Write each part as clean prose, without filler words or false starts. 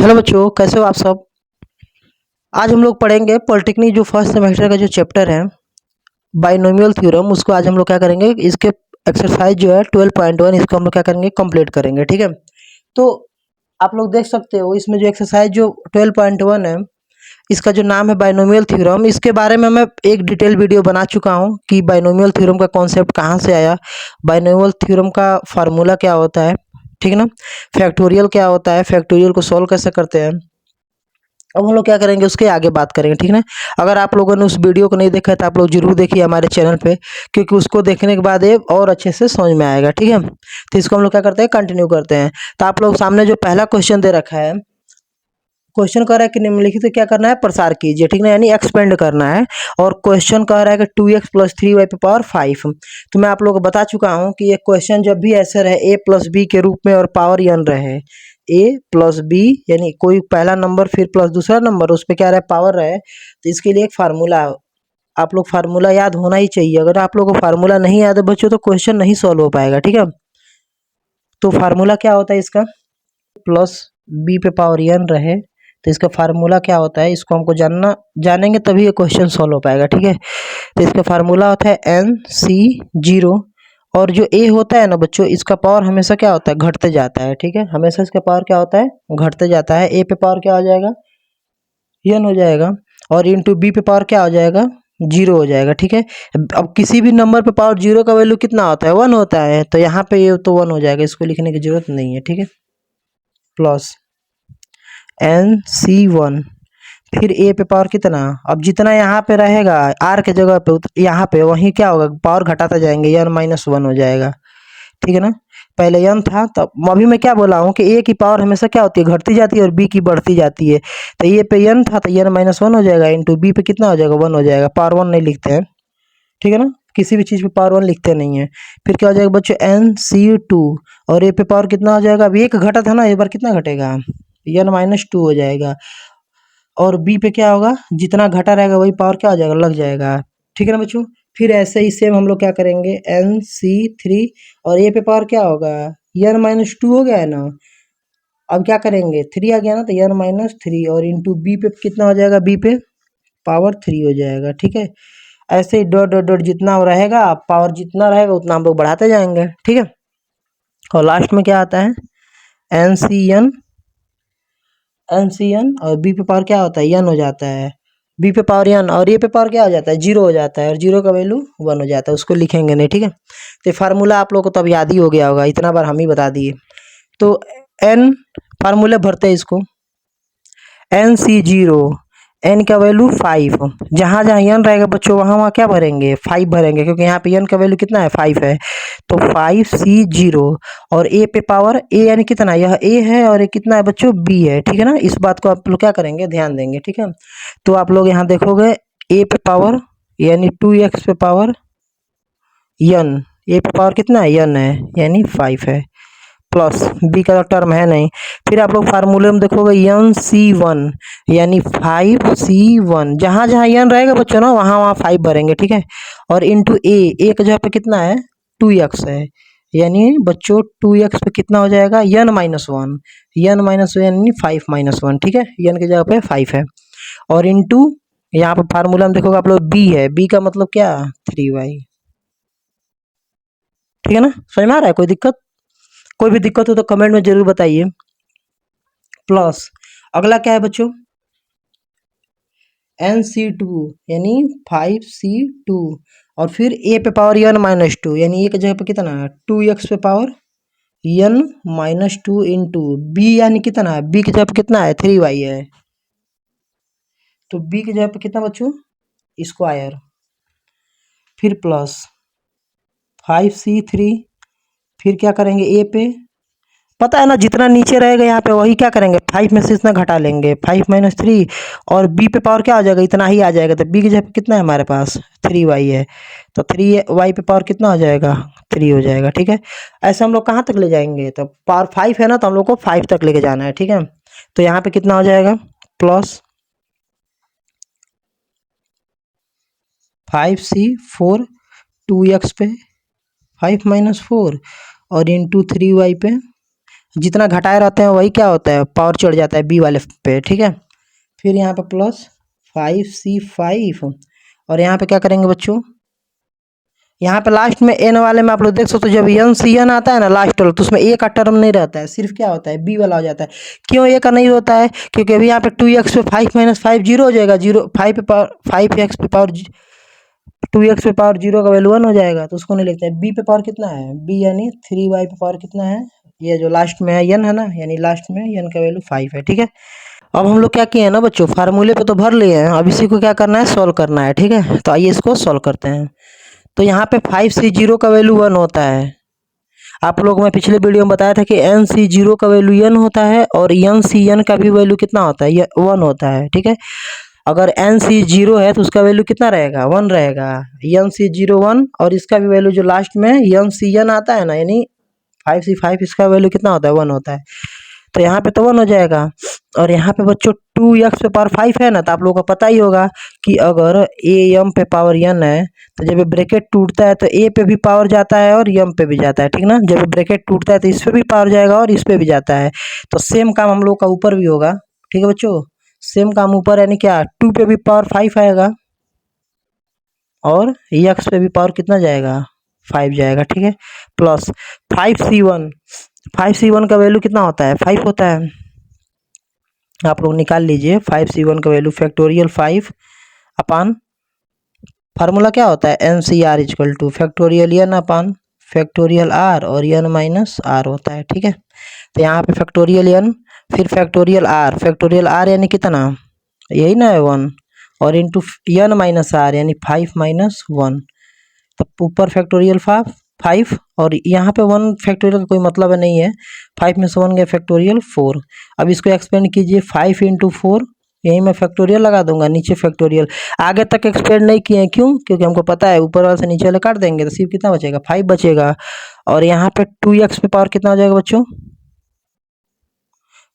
Hello बच्चों, कैसे हो आप सब। आज हम लोग पढ़ेंगे पॉलिटेक्निक जो फर्स्ट सेमेस्टर का जो चैप्टर है बाइनोमियल थ्योरम। उसको आज हम लोग क्या करेंगे, इसके एक्सरसाइज जो है 12.1 इसको हम लोग क्या करेंगे, कंप्लीट करेंगे। ठीक है, तो आप लोग देख सकते हो इसमें जो एक्सरसाइज जो 12.1 है, इसका जो नाम है बाइनोमियल थ्योरम। इसके बारे में मैं एक डिटेल वीडियो बना चुका हूँ कि बाइनोमियल थ्योरम का कॉन्सेप्ट कहाँ से आया, बाइनोमियल थ्योरम का फार्मूला क्या होता है, ठीक है ना, फैक्टोरियल क्या होता है, फैक्टोरियल को सॉल्व कैसे करते हैं। अब हम लोग क्या करेंगे, उसके आगे बात करेंगे। ठीक है ना, अगर आप लोगों ने उस वीडियो को नहीं देखा है तो आप लोग जरूर देखिए हमारे चैनल पे, क्योंकि उसको देखने के बाद ये और अच्छे से समझ में आएगा। ठीक है, तो इसको हम लोग क्या करते हैं, कंटिन्यू करते हैं। तो आप लोग सामने जो पहला क्वेश्चन दे रखा है, क्वेश्चन कह रहा है कि निम्नलिखित क्या करना है, प्रसार कीजिए। ठीक है, यानी एक्सपेंड करना है। और क्वेश्चन कह रहा है कि 2x प्लस 3y पे पावर 5। तो मैं आप लोगों को बता चुका हूँ कि ये क्वेश्चन जब भी ऐसे रहे a प्लस बी के रूप में और पावर n रहे, a प्लस बी यानी कोई पहला नंबर फिर प्लस दूसरा नंबर, उस पर क्या रहे, पावर रहे, तो इसके लिए एक फार्मूला, आप लोग फार्मूला याद होना ही चाहिए। अगर आप लोगों को फार्मूला नहीं याद है बच्चों, तो क्वेश्चन नहीं सॉल्व हो पाएगा। ठीक है, तो फार्मूला क्या होता है इसका, प्लस बी पे पावर n रहे, तो इसका फार्मूला क्या होता है, इसको हमको जानेंगे तभी ये क्वेश्चन सॉल्व हो पाएगा। ठीक है, तो इसका फार्मूला होता है NC0। और जो a होता है ना बच्चों, इसका पावर हमेशा क्या होता है, घटते जाता है। ठीक है, हमेशा इसका पावर क्या होता है, घटते जाता है। a पे पावर क्या हो जाएगा, n हो जाएगा, और इंटू बी पे पावर क्या हो जाएगा, 0 हो जाएगा। ठीक है, अब किसी भी नंबर पे पावर 0 का वैल्यू कितना होता है, 1 होता है, तो यहाँ पे ये तो 1 हो जाएगा, इसको लिखने की जरूरत नहीं है। ठीक है, प्लस NC1, फिर ए पे पावर कितना, अब जितना यहाँ पे रहेगा आर के जगह पे यहाँ पे वहीं क्या होगा, पावर घटाते जाएंगे, n-1 हो जाएगा। ठीक है ना, पहले n था, तब अभी मैं क्या बोला हूँ कि ए की पावर हमेशा क्या होती है, घटती जाती है, और बी की बढ़ती जाती है। तो ए पे n था तो n-1 हो जाएगा, इंटू बी पे कितना हो जाएगा, 1 हो जाएगा। पावर 1 नहीं लिखते हैं, ठीक है ना, किसी भी चीज़ पे पावर 1 लिखते नहीं है। फिर क्या हो जाएगा बच्चों, NC2, और ए पे पावर कितना हो जाएगा, अभी एक घटा था ना, एक बार कितना घटेगा, n-2 हो जाएगा। और बी पे क्या होगा, जितना घटा रहेगा वही पावर क्या हो जाएगा, लग जाएगा। ठीक है ना बच्चों, फिर ऐसे ही सेम हम लोग क्या करेंगे, NC3, और ए पे पावर क्या होगा, n-2 हो गया है ना। अब क्या करेंगे, 3 आ गया ना, तो n-3, और इंटू बी पे कितना हो जाएगा, बी पे पावर 3 हो जाएगा। ठीक है, ऐसे ही डॉट डॉट डॉट जितना रहेगा, पावर जितना रहेगा उतना हम लोग बढ़ाते जाएंगे। ठीक है, और लास्ट में क्या आता है, NCn, और बी पे पावर क्या होता है, n हो जाता है। बी पे पावर n, और ए पे पावर क्या हो जाता है, 0 हो जाता है, और 0 का वैल्यू 1 हो जाता है, उसको लिखेंगे नहीं। ठीक है, तो फार्मूला आप लोगों को तब याद ही हो गया होगा, इतना बार हम ही बता दिए। तो n फार्मूले भरते हैं इसको, NC0, n का वैल्यू 5, जहाँ जहाँ n रहेगा बच्चों वहाँ वहाँ क्या भरेंगे, 5 भरेंगे, क्योंकि यहाँ पे n का वैल्यू कितना है, 5 है। तो 5C0, और a पे पावर a यानी कितना, यह a है, और ये कितना है बच्चों, b है। ठीक है ना, इस बात को आप लोग क्या करेंगे, ध्यान देंगे। ठीक है, तो आप लोग यहाँ देखोगे a पे पावर यानी 2x पे पावर n, a पे पावर कितना है, n है, यानी 5 है, प्लस बी का टर्म है नहीं। फिर आप लोग फार्मूले में देखोगे NC1 यानी 5C1, जहाँ जहाँ n रहेगा बच्चों ना वहाँ वहाँ 5 भरेंगे। ठीक है, और इंटू ए का जगह पे कितना है, 2x है, यानी बच्चों 2x पे कितना हो जाएगा, n-1, n-1 यानी 5-1। ठीक है, n की जगह पे 5 है, और इंटू यहाँ पे फार्मूला में देखोगे आप लोग b है, b का मतलब क्या, 3y। ठीक है ना, समझ में आ रहा है, कोई दिक्कत, कोई भी दिक्कत हो तो कमेंट में जरूर बताइए। प्लस अगला क्या है बच्चों, NC2 यानी 5C2, और फिर a पे पावर n-2 यानी a की जगह पे कितना है, 2x पे पावर n-2 इंटू b यानी कितना है, b की जगह पे कितना है, 3y है, तो b की जगह पे कितना बच्चों, स्क्वायर, फिर प्लस 5C3, फिर क्या करेंगे a पे, पता है ना जितना नीचे रहेगा यहाँ पे वही क्या करेंगे, 5 में से इतना घटा लेंगे, 5-3, और बी पे पावर क्या आ जाएगा, इतना ही आ जाएगा, तो बी की जगह पे कितना है हमारे पास, 3y है, तो 3y पे पावर कितना हो जाएगा, 3 हो जाएगा। ठीक है, ऐसे हम लोग कहाँ तक ले जाएंगे, तो पावर 5 है ना, तो हम लोग को 5 तक लेके जाना है। ठीक है, तो यहाँ पे कितना हो जाएगा, प्लस 5C4, 2x पे 5-4, और इंटू 3y पे जितना घटाए रहते हैं वही क्या होता है, पावर चढ़ जाता है बी वाले पे, ठीक है। फिर यहाँ पे प्लस 5c5 और यहाँ पे क्या करेंगे बच्चों, यहाँ पे लास्ट में एन वाले में आप लोग देख सकते हो, जब एन सी एन आता है ना लास्ट वाला, तो उसमें ए का टर्म नहीं रहता है, सिर्फ क्या होता है बी वाला हो जाता है। क्यों ए का नहीं होता है, क्योंकि अभी यहाँ पे 2x पे 5 माइनस 5 जीरो हो जाएगा, जीरो 5 पे पावर 5x पे पावर 2x पे पावर जीरो का वैल्यू 1 हो जाएगा, तो उसको नहीं लिखते हैं। बी पे पावर कितना है, बी यानी 3y पे पावर कितना है, ये जो लास्ट में है एन है ना, यानी लास्ट में एन का वैल्यू 5 है, ठीक है। अब हम लोग क्या किए हैं ना बच्चों, फार्मूले पे तो भर लिए हैं, अब इसी को क्या करना है, सॉल्व करना है, ठीक है। तो आइए इसको सॉल्व करते हैं। तो यहाँ पे 5c0 का वैल्यू 1 होता है। आप लोग मैं पिछले वीडियो में बताया था कि nc0 का वैल्यू n होता है और ncn का भी वैल्यू कितना होता है, ये 1 होता है, ठीक है। अगर nc0 है तो उसका वैल्यू कितना रहेगा, 1 रहेगा, nc0 1, और इसका भी वैल्यू जो लास्ट में ncn आता है ना, यानी 5c5, इसका वैल्यू कितना होता है, 1 होता है। तो यहाँ पे तो 1 हो जाएगा। और यहाँ पे बच्चों 2x पे पावर 5 है ना, तो आप लोगों को पता ही होगा कि अगर ए एम पे पावर n है, तो जब ये ब्रैकेट टूटता है तो ए पे भी पावर जाता है और एम पे भी जाता है, ठीक ना। जब ये ब्रैकेट टूटता है तो इस पे भी पावर जाएगा और इस पे भी जाता है, तो सेम काम हम लोग का ऊपर भी होगा, ठीक है बच्चों। सेम काम ऊपर यानी क्या, 2 पे भी पावर 5 आएगा और एक्स पे भी पावर कितना जाएगा, 5 जाएगा, ठीक है। प्लस 5c1, 5c1 का वैल्यू कितना होता है, 5 होता है। आप लोग निकाल लीजिए 5c1 का वैल्यू, फैक्टोरियल 5 अपान, फार्मूला क्या होता है, N C R is equal to factorial N upon factorial R, और एन माइनस आर होता है, ठीक है। तो यहाँ पे फैक्टोरियल एन, फिर फैक्टोरियल आर यानी कितना, यही ना है 1, और इंटू एन माइनस आर यानी 5 माइनस 1, तो ऊपर फैक्टोरियल 5 और यहाँ पे 1 फैक्टोरियल का कोई मतलब है नहीं है, 5 में से 1 गया फैक्टोरियल 4। अब इसको एक्सपेंड कीजिए, 5 इंटू 4, यहीं मैं फैक्टोरियल लगा दूंगा, नीचे फैक्टोरियल, आगे तक एक्सपेंड नहीं किए हैं, क्यों, क्योंकि हमको पता है ऊपर वाले से नीचे वाले काट देंगे तो सिर्फ कितना बचेगा, 5 बचेगा। और यहाँ पे 2x पे पावर कितना हो जाएगा बच्चों,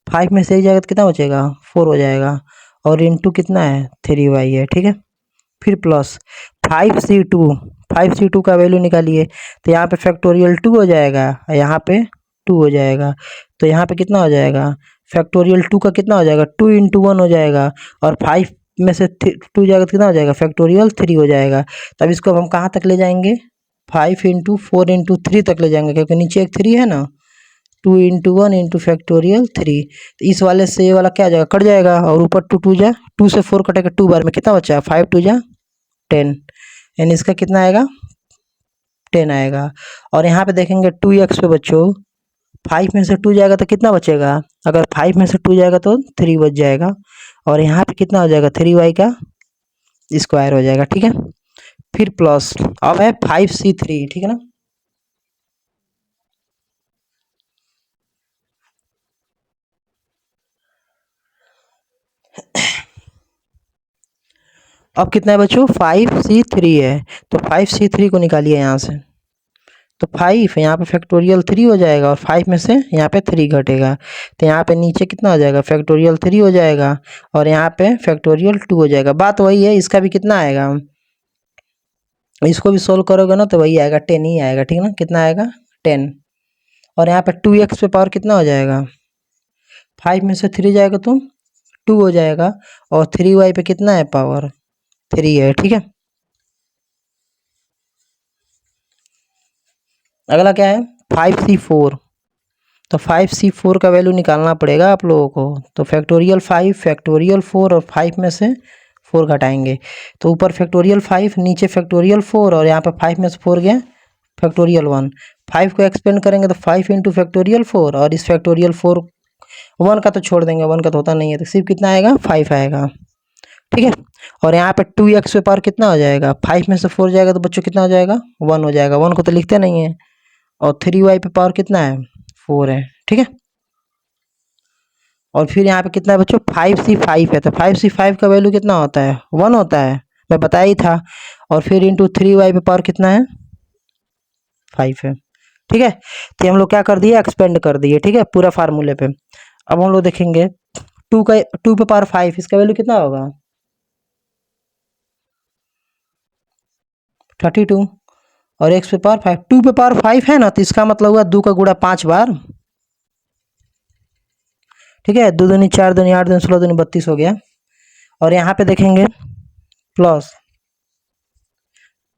5 में से एक जाएगा तो कितना बचेगा, 4 हो जाएगा, और इंटू कितना है 3y है, ठीक है। फिर प्लस 5c2, 5c2 का वैल्यू निकालिए, तो यहाँ पे फैक्टोरियल 2 हो जाएगा, यहाँ पे 2 हो जाएगा, तो यहाँ पे कितना हो जाएगा, फैक्टोरियल 2 का कितना हो जाएगा, 2 इंटू 1 हो जाएगा, और 5 में से 2 जाएगा तो कितना हो जाएगा, फैक्टोरियल 3 हो जाएगा। तब इसको हम कहाँ तक ले जाएंगे, 5 इंटू 4 इंटू 3 तक ले जाएंगे, क्योंकि नीचे एक 3 है ना, 2 इंटू 1 इंटू फैक्टोरियल 3, तो इस वाले से ये वाला क्या आ जाएगा, कट जाएगा, और ऊपर 2 2 जा, 2 से 4 कटेगा, 2 बार में कितना बचा, 5 2 जा 10, यानी इसका कितना आएगा, 10 आएगा। और यहाँ पे देखेंगे 2x पे बच्चों, 5 में से 2 जाएगा तो कितना बचेगा, अगर 5 में से 2 जाएगा तो 3 बच जाएगा, और यहाँ पे कितना हो जाएगा, 3y का स्क्वायर हो जाएगा, ठीक है। फिर प्लस, अब है 5c3, ठीक है ना। अब कितना है बच्चों, 5c3 है, तो 5c3 को निकालिए यहाँ से, तो 5 यहाँ पे फैक्टोरियल 3 हो जाएगा, और 5 में से यहाँ पे 3 घटेगा, तो यहाँ पे नीचे कितना हो जाएगा, फैक्टोरियल 3 हो जाएगा, और यहाँ पे फैक्टोरियल 2 हो जाएगा। बात वही है, इसका भी कितना आएगा, इसको भी सोल्व करोगे ना तो वही आएगा, 10 ही आएगा, ठीक है ना, कितना आएगा 10। और यहाँ पे 2x पे पावर कितना हो जाएगा, 5 में से 3 जाएगा तो 2 हो जाएगा, और 3y पे कितना है पावर, 3 है, ठीक है। अगला क्या है 5c4, तो 5c4 का वैल्यू निकालना पड़ेगा आप लोगों को, तो फैक्टोरियल 5 फैक्टोरियल 4 और 5 में से 4 घटाएंगे, तो ऊपर फैक्टोरियल 5 नीचे फैक्टोरियल 4, और यहाँ पे 5 में से 4 गया फैक्टोरियल 1, 5 को एक्सपेंड करेंगे तो 5 इंटू फैक्टोरियल 4, और इस फैक्टोरियल 4 1 का तो छोड़ देंगे, 1 का तो होता नहीं है, तो सिर्फ कितना आएगा 5 आएगा, ठीक है। और यहाँ पे 2x पे पावर कितना हो जाएगा, 5 में से 4 जाएगा तो बच्चों कितना हो जाएगा, 1 हो जाएगा, 1 को तो लिखते नहीं है, और 3y पे पावर कितना है 4 है, ठीक है। और फिर यहाँ पे कितना है बच्चों, 5c5 है, तो 5c5 का वैल्यू कितना होता है, 1 होता है, मैं बताया ही था, और फिर इंटू 3y पे पावर कितना है 5 है, ठीक है। तो हम लोग क्या कर दिए, एक्सपेंड कर दिए, ठीक है, पूरा फार्मूले पे। अब हम लोग देखेंगे 2 पे पावर 5, इसका वैल्यू कितना होगा 32, और x पे पावर 5, 2 पे पावर 5 है ना, तो इसका मतलब हुआ 2 का गुणा 5 बार, ठीक है, 2 दूनी 4 दूनी 8 दूनी 16 दूनी 32 हो गया। और यहाँ पे देखेंगे प्लस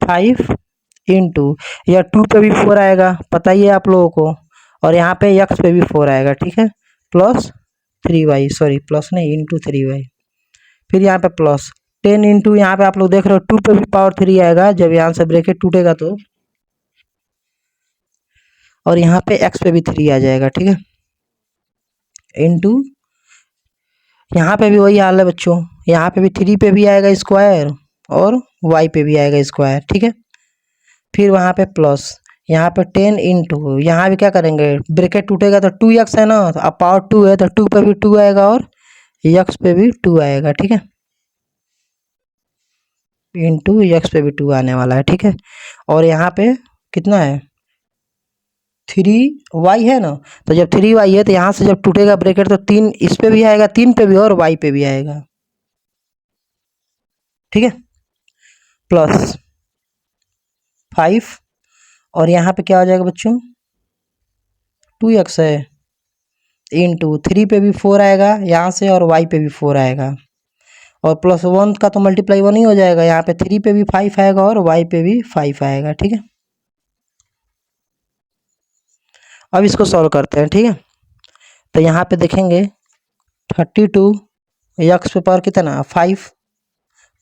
5 इंटू, या 2 पे भी 4 आएगा, पता ही है आप लोगों को, और यहाँ पे x पे भी 4 आएगा, ठीक है, प्लस 3y, सॉरी प्लस नहीं इंटू 3y। फिर यहाँ पे प्लस 10 इंटू, यहाँ पे आप लोग देख रहे हो 2 पे भी पावर 3 आएगा जब यहाँ से ब्रैकेट टूटेगा तो, और यहाँ पे x पे भी 3 आ जाएगा, ठीक है, इंटू यहाँ पे भी वही हाल है बच्चों, यहाँ पे भी 3 पे भी आएगा स्क्वायर और y पे भी आएगा स्क्वायर, ठीक है। फिर वहाँ पे प्लस, यहाँ पे 10 इंटू, यहाँ भी क्या करेंगे, ब्रैकेट टूटेगा तो 2x है ना, अब पावर 2 है तो 2 पे भी 2 आएगा और x पे भी 2 आएगा, ठीक है, इंटू x पे भी 2 आने वाला है, ठीक है। और यहाँ पे कितना है, 3y है ना, तो जब 3y है तो यहाँ से जब टूटेगा ब्रैकेट तो 3 इस पे भी आएगा, 3 पे भी और y पे भी आएगा, ठीक है, प्लस 5, और यहाँ पे क्या हो जाएगा बच्चों, 2x है, इंटू 3 पे भी 4 आएगा यहाँ से और y पे भी 4 आएगा, और प्लस 1 का तो मल्टीप्लाई 1 ही हो जाएगा, यहाँ पे 3 पे भी 5 आएगा और y पे भी 5 आएगा, ठीक है। अब इसको सॉल्व करते हैं, ठीक है। तो यहाँ पे देखेंगे 32 x पे पावर कितना 5,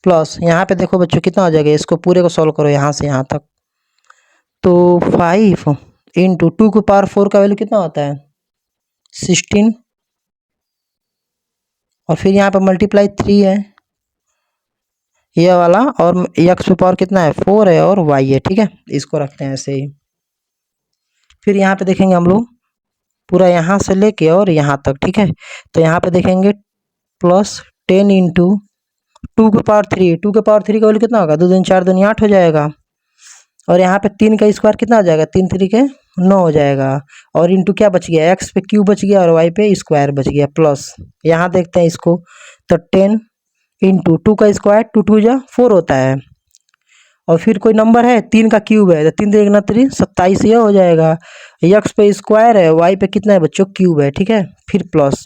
प्लस यहाँ पे देखो बच्चों कितना हो जाएगा, इसको पूरे को सॉल्व करो यहाँ से यहाँ तक, तो 5 इंटू 2 के पावर 4 का वैल्यू कितना होता है 16, और फिर यहाँ पे मल्टीप्लाई 3 है ये वाला, और x पे पावर कितना है 4 है और y है, ठीक है, इसको रखते हैं ऐसे ही। फिर यहाँ पे देखेंगे हम लोग पूरा यहाँ से लेके और यहाँ तक, ठीक है, तो यहाँ पे देखेंगे प्लस 10 इंटू 2 के पावर 3, 2 के पावर 3 का वैल्यू कितना होगा, 2 दूनी 4 दूनी 8 हो जाएगा, और यहाँ पे 3 का स्क्वायर कितना हो जाएगा, 3 3 के 9 हो जाएगा, और इंटू क्या बच गया, x पे क्यूब बच गया और y पे स्क्वायर बच गया, प्लस यहाँ देखते हैं इसको, तो 10 इंटू 2 का स्क्वायर 2 2 जा 4 होता है, और फिर कोई नंबर है 3 का क्यूब है तो 3 3 गुना 3 27 यह हो जाएगा, x पे स्क्वायर है y पे कितना है बच्चों क्यूब है, ठीक है। फिर प्लस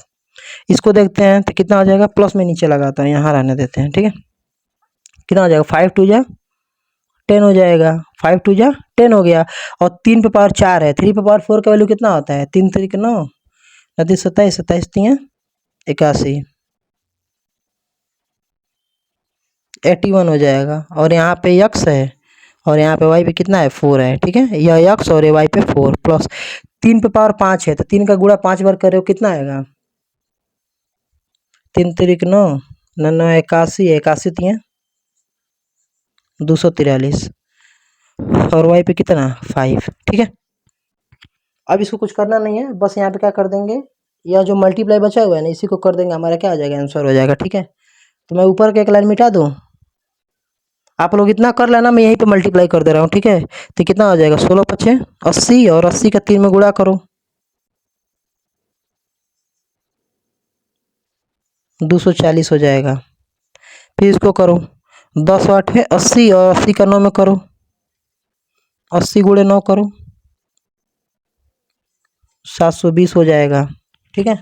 इसको देखते हैं तो कितना हो जाएगा, प्लस में नीचे लगाता हूँ यहाँ रहने देते हैं, ठीक है, कितना हो जाएगा 5 2 जा 10 हो जाएगा, 5 2 जा 10 हो गया, और 3 पे पावर 4 है, 3 पे पावर 4 का वैल्यू कितना होता है 3 3 के 9, 27 27 3 81, 81 हो जाएगा, और यहाँ पे x है और यहाँ पे y पे कितना है 4 है, ठीक है, यह x और y पे 4, प्लस 3 पे पावर 5 है तो 3 का गुणा 5 बार करे हो कितना आएगा 3 3 9 9 81, 81 3 243, और y पे कितना 5, ठीक है। अब इसको कुछ करना नहीं है, बस यहाँ पे क्या कर देंगे, यह जो मल्टीप्लाई बचा हुआ है ना इसी को कर देंगे, हमारा क्या हो जाएगा आंसर हो जाएगा, ठीक है। तो मैं ऊपर का एक लाइन मिटा दूँ, आप लोग इतना कर लेना, मैं यहीं पे मल्टीप्लाई कर दे रहा हूँ, ठीक है। तो कितना हो जाएगा 16 पचे 80, और 80 का 3 में गुणा करो 240 हो जाएगा, फिर इसको करो 10 8 है 80, और 80 का 9 में करो 80 गुणे 9 करो 720 हो जाएगा, ठीक है।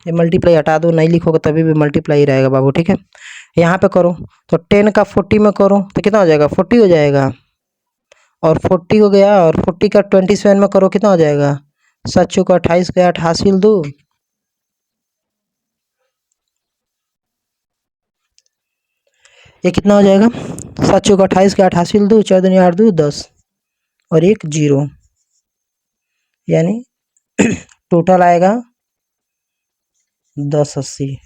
ये मल्टीप्लाई हटा दो, नहीं लिखोगे तभी भी मल्टीप्लाई रहेगा बाबू, ठीक है। यहाँ पे करो तो 10 का 40 में करो तो कितना हो जाएगा 40 हो जाएगा, और 40 हो गया, और 40 का 27 में करो कितना हो जाएगा 7 चौका 28 का 8 हासिल 2, ये कितना हो जाएगा 7 चौका 28 का 8 हासिल 2, 4 दूनी 8 2 10, और एक 0, यानी टोटल आएगा 1080,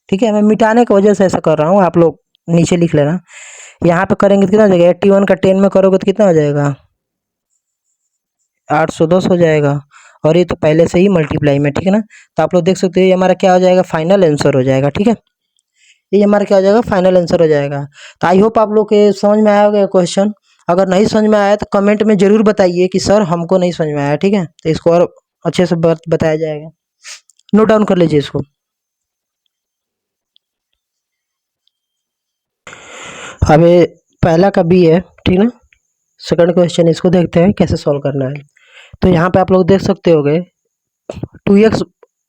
ठीक है। मैं मिटाने की वजह से ऐसा कर रहा हूँ, आप लोग नीचे लिख लेना। यहाँ पे करेंगे तो कितना हो जाएगा 81 का 10 में करोगे तो कितना हो जाएगा 810 हो जाएगा, और ये तो पहले से ही मल्टीप्लाई में, ठीक है ना। तो आप लोग देख सकते हो ये हमारा क्या हो जाएगा फाइनल आंसर हो जाएगा, ठीक है, ये हमारा क्या हो जाएगा फाइनल आंसर हो जाएगा। तो आई होप आप लोग के समझ में आया होगा क्वेश्चन, अगर नहीं समझ में आया तो कमेंट में जरूर बताइए कि सर हमको नहीं समझ में आया, ठीक है, तो इसको और अच्छे से बताया जाएगा, नोट डाउन कर लीजिए इसको। अब ये पहला का बी है, ठीक ना, सेकंड क्वेश्चन इसको देखते हैं कैसे सॉल्व करना है। तो यहाँ पे आप लोग देख सकते होगे 2x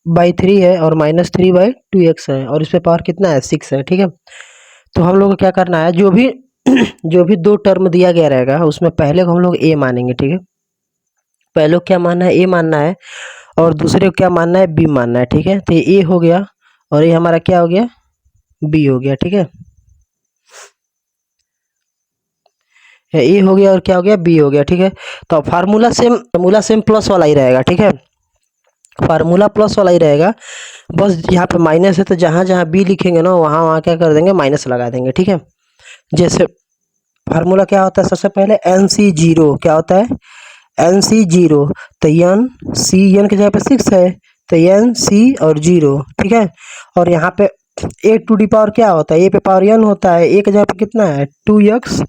बाई थ्री है और minus three by two x है और इस पे पावर कितना है 6 है। ठीक है, तो हम लोग को क्या करना है, जो भी जो भी दो टर्म दिया गया रहेगा उसमें पहले को हम लोग ए मानेंगे। ठीक है, पहले को क्या मानना है, ए मानना है और दूसरे को क्या मानना है, बी मानना है। ठीक है, तो ये ए हो गया और ये हमारा क्या हो गया, बी हो गया। ठीक है, ए हो गया और क्या हो गया, बी हो गया। ठीक है, तो फार्मूला सेम प्लस वाला ही रहेगा। ठीक है, फार्मूला प्लस वाला ही रहेगा, बस यहाँ पे माइनस है तो जहाँ जहाँ बी लिखेंगे ना वहाँ वहाँ क्या कर देंगे, माइनस लगा देंगे। ठीक है, जैसे फार्मूला क्या होता है, सबसे पहले एन सी जीरो क्या होता है, एन सी जीरो, तो एन सी, एन की जगह पे 6 है तो एन सी और जीरो। ठीक है, और यहाँ पे ए टू डी पावर क्या होता है, ए पे पावर एन होता है, ए की जगह पे कितना है 2x,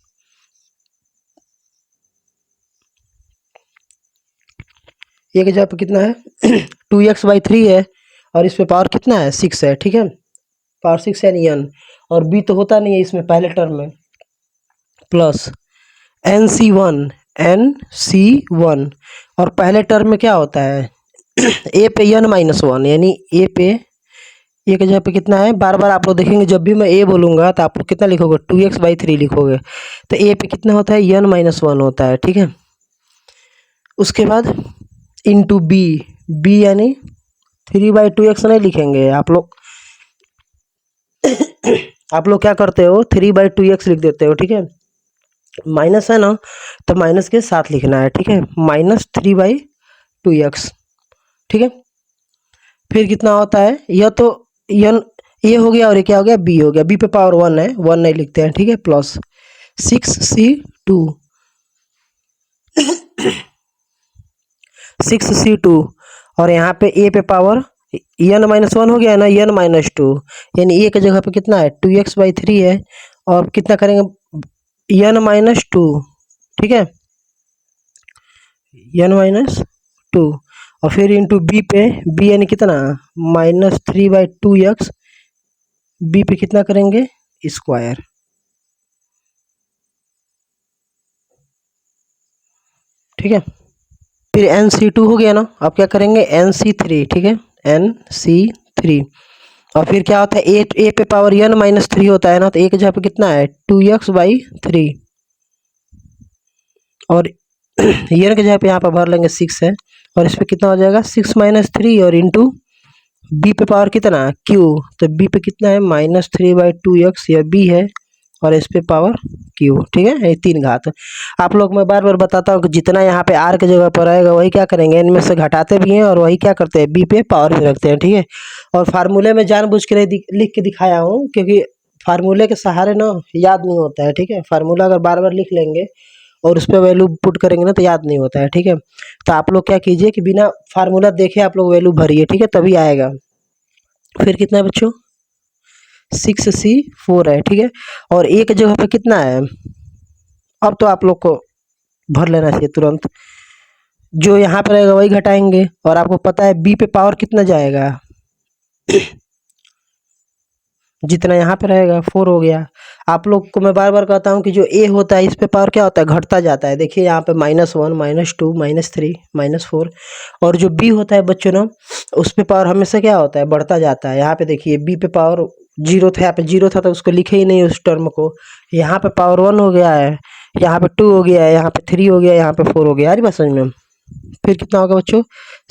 ए की जगह पे कितना है 2x/3 है और इस पे पावर कितना है 6 है। ठीक है, पावर 6 यानी एन, और बी तो होता नहीं है इसमें पहले टर्म में, प्लस एन सी वन और पहले टर्म में क्या होता है ए पे एन माइनस वन, यानी ए पे, ए के जगह पे कितना है, बार बार आप लोग देखेंगे जब भी मैं ए बोलूँगा तो आप लोग कितना लिखोगे 2x/3 लिखोगे, तो ए पे कितना होता है एन माइनस वन होता है। ठीक है, उसके बाद इंटू बी, बी यानी 3/2x नहीं लिखेंगे आप लोग आप लोग क्या करते हो 3/2x लिख देते हो। ठीक है, माइनस है ना तो माइनस के साथ लिखना है। ठीक है, -3/2x। ठीक है, फिर कितना होता है, यह तो यन ये हो गया और ये क्या हो गया, बी हो गया, बी पे पावर 1 है, 1 नहीं लिखते हैं। ठीक है, प्लस 6c2 6c2 और यहाँ पे ए पे पावर एन माइनस वन हो गया है ना, एन माइनस टू, यानी ए की जगह पे कितना है 2x/3 है और कितना करेंगे एन माइनस टू। ठीक है, एन माइनस टू और फिर इंटू बी पे, बी यानी कितना -3/2x, बी पे कितना करेंगे स्क्वायर। ठीक है, फिर एन सी टू हो गया ना, अब क्या करेंगे एन सी थ्री। ठीक है, एन सी थ्री और फिर क्या होता है ए पे पावर एन माइनस थ्री होता है ना, तो ए के जगह पे कितना है 2x/3 और एन के जगह पे यहाँ पर भर लेंगे 6 है और इस पे कितना हो जाएगा 6 - 3 और इंटू बी पे पावर कितना क्यू, तो बी पे कितना है -3/2x, या बी है और इस पे पावर क्यू। ठीक है, ये 3 घात। आप लोग मैं बार बार बताता हूँ कि जितना यहाँ पे आर के जगह पर आएगा वही क्या करेंगे, इनमें से घटाते भी हैं और वही क्या करते हैं बी पे पावर भी रखते हैं। ठीक है, और फार्मूले में जानबूझ के लिख के दिखाया हूँ क्योंकि फार्मूले के सहारे ना याद नहीं होता है। ठीक है, फार्मूला अगर बार बार लिख लेंगे और उस पर वैल्यू पुट करेंगे ना तो याद नहीं होता है। ठीक है, तो आप लोग क्या कीजिए कि बिना फार्मूला देखे आप लोग वैल्यू भरिए। ठीक है, तभी आएगा। फिर कितना है बच्चों 6c4 है। ठीक है, और ए की जगह पे कितना है, अब तो आप लोग को भर लेना चाहिए तुरंत, जो यहाँ पर रहेगा वही घटाएंगे और आपको पता है बी पे पावर कितना जाएगा जितना यहाँ पे रहेगा 4 हो गया। आप लोग को मैं बार बार कहता हूँ कि जो ए होता है इस पे पावर क्या होता है, घटता जाता है। देखिए यहाँ पे -1 -2 -3 -4 और जो बी होता है बच्चों ना उस पे पावर हमेशा क्या होता है, बढ़ता जाता है। यहाँ पे देखिए बी पे पावर जीरो था, यहाँ पे जीरो था तो उसको लिखे ही नहीं उस टर्म को, यहाँ पे पावर 1 हो गया है, यहाँ पे 2 हो गया है, यहाँ पे 3 हो गया है, यहाँ पे 4 हो गया। यार बात समझ में। फिर कितना होगा बच्चों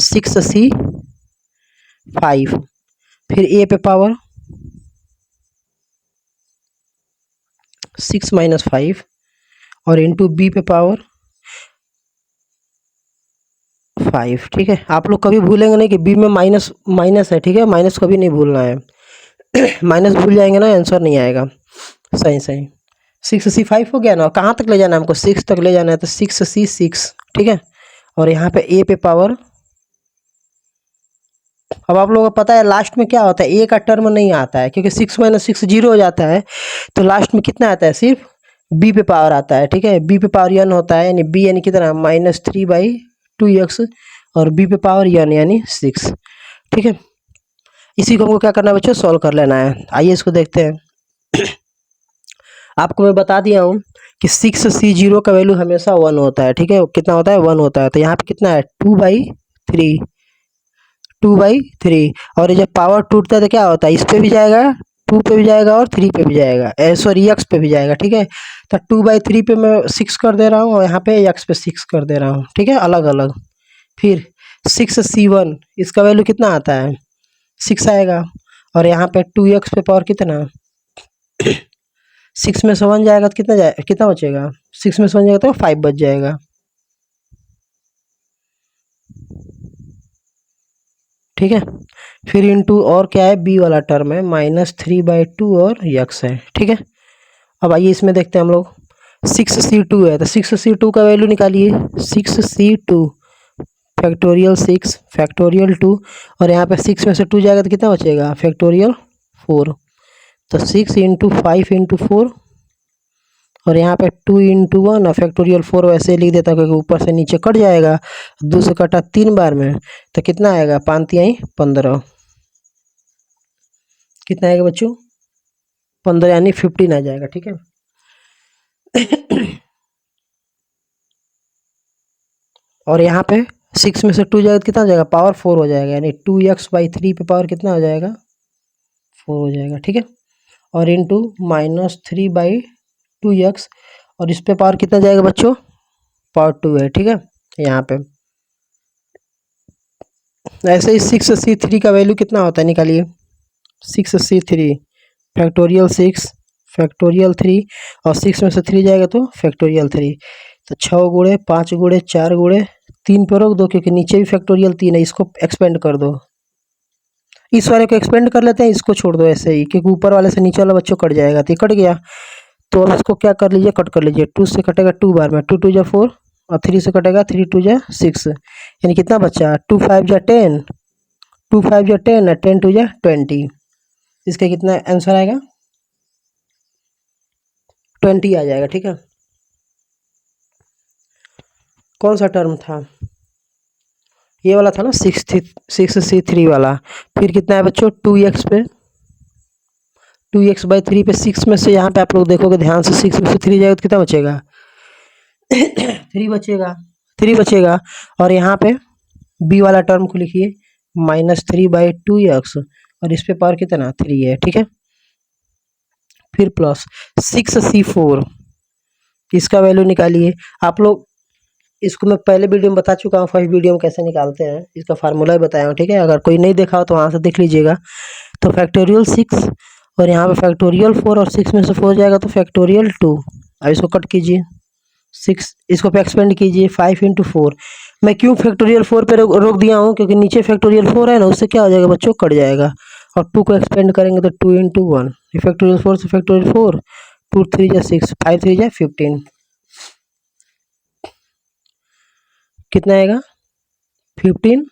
6c5, फिर ए पे पावर 6 - 5 और इंटू बी पे पावर 5। ठीक है, आप लोग कभी भूलेंगे नहीं कि बी में माइनस माइनस है। ठीक है, माइनस कभी नहीं भूलना है माइनस भूल जाएंगे ना आंसर नहीं आएगा। सही सही 6c5 हो गया ना, कहाँ तक ले जाना है हमको 6 तक ले जाना है, तो 6c6। ठीक है, और यहाँ पे ए पे पावर, अब आप लोगों को पता है लास्ट में क्या होता है, ए का टर्म नहीं आता है क्योंकि 6 - 6 0 हो जाता है, तो लास्ट में कितना आता है सिर्फ बी पे पावर आता है। ठीक है, बी पे पावर एन होता है, यानी बी यानी कितना -3/2x और बी पे पावर एन यानी 6। ठीक है, इसी को हमको क्या करना है बच्चों, सॉल्व कर लेना है। आइए इसको देखते हैं आपको मैं बता दिया हूँ कि 6c0 का वैल्यू हमेशा 1 होता है। ठीक है, कितना होता है 1 होता है, तो यहाँ पे कितना है 2/3 2/3। और ये जब पावर टूटता है तो क्या होता है, इस पे भी जाएगा, 2 पे भी जाएगा और 3 पे भी जाएगा, सॉरी x पे भी जाएगा, ठीक है। तो 2/3 पे मैं 6 कर दे रहा हूँ और यहाँ पे x पे 6 कर दे रहा हूँ, ठीक है, अलग अलग। फिर 6c1 इसका वैल्यू कितना आता है, 6 आएगा। और यहाँ पे 2x पे पावर कितना, 6 में से 1 जाएगा तो कितना बचेगा, 6 में से 1 जाएगा तो 5 बच जाएगा, ठीक है। फिर इंटू और क्या है, बी वाला टर्म है -3/2 और यक्स है, ठीक है। अब आइए इसमें देखते हैं हम लोग, 6c2 है तो 6c2 का वैल्यू निकालिए, 6c2 फैक्टोरियल 6 फैक्टोरियल 2 और यहाँ पे 6 में से 2 जाएगा तो कितना बचेगा, फैक्टोरियल 4। तो 6 × 5 × 4 और यहाँ पे 2 × 1 और फैक्टोरियल 4 वैसे ही लिख देता हूँ क्योंकि ऊपर से नीचे कट जाएगा, 2 से कटा 3 बार में तो कितना आएगा, 5 × 15, कितना आएगा बच्चों, 15 यानी 15 आ जाएगा, ठीक है। और यहाँ पे 6 में से 2 जाएगा तो कितना हो जाएगा, पावर 4 हो जाएगा, यानी 2x/3 पे पावर कितना हो जाएगा, 4 हो जाएगा, ठीक है। और इंटू -3/2x और इस पे पावर कितना जाएगा बच्चों, पावर 2 है, ठीक है। यहाँ पे ऐसे ही 6c3 का वैल्यू कितना होता है, निकालिए, 6c3 फैक्टोरियल 6 फैक्टोरियल 3 और 6 में से 3 जाएगा तो फैक्टोरियल 3, तो 6 गुणे 5 गुणे 4 गुणे 3 पर रोक दो क्योंकि नीचे भी फैक्टोरियल 3 है, इसको एक्सपेंड कर दो, इस वाले को एक्सपेंड कर लेते हैं, इसको छोड़ दो ऐसे ही क्योंकि ऊपर वाले से नीचे वाला बच्चों कट जाएगा, तो ये कट गया। तो अब इसको क्या कर लीजिए, कट कर लीजिए, 2 से कटेगा 2 बार में, 2 2 जा 4 और 3 से कटेगा 3 2 जा 6, यानी कितना बचा, 2 5 जा 10, 2 5 जा 10 और 10 2 जा 20, इसका कितना आंसर आएगा, 20 आ जाएगा, ठीक है। कौन सा टर्म था, ये वाला था ना, 6c3 वाला। फिर कितना है बच्चों, 2x पे 2x/3 पे 6 में से यहाँ पे आप लोग देखोगे ध्यान से, 6 में से 3 जाएगा तो कितना बचेगा, 3 बचेगा, 3 बचेगा। और यहाँ पे b वाला टर्म को लिखिए -3/2x और इस पे पावर कितना 3 है, ठीक है। फिर प्लस 6c4 इसका वैल्यू निकालिए, आप लोग इसको मैं पहले वीडियो में बता चुका हूँ, फर्स्ट वीडियो में कैसे निकालते हैं, इसका फार्मूला ही बताया हूँ, ठीक है। अगर कोई नहीं देखा हो तो वहाँ से देख लीजिएगा। तो फैक्टोरियल 6 और यहाँ पे फैक्टोरियल 4 और 6 में से 4 जाएगा तो फैक्टोरियल 2। अब इसको कट कीजिए, 6 इसको पे एक्सपेंड कीजिए, 5 × 4। मैं क्यों फैक्टोरियल 4 पे रोक दिया हूँ, क्योंकि नीचे फैक्टोरियल 4 है ना, उससे क्या हो जाएगा बच्चों, कट जाएगा। और 2 को एक्सपेंड करेंगे तो 2 × 1, फैक्टोरियल 4 से फैक्टोरियल 4, 2 3 जा 6, 5 3 जा 15, कितना आएगा 15,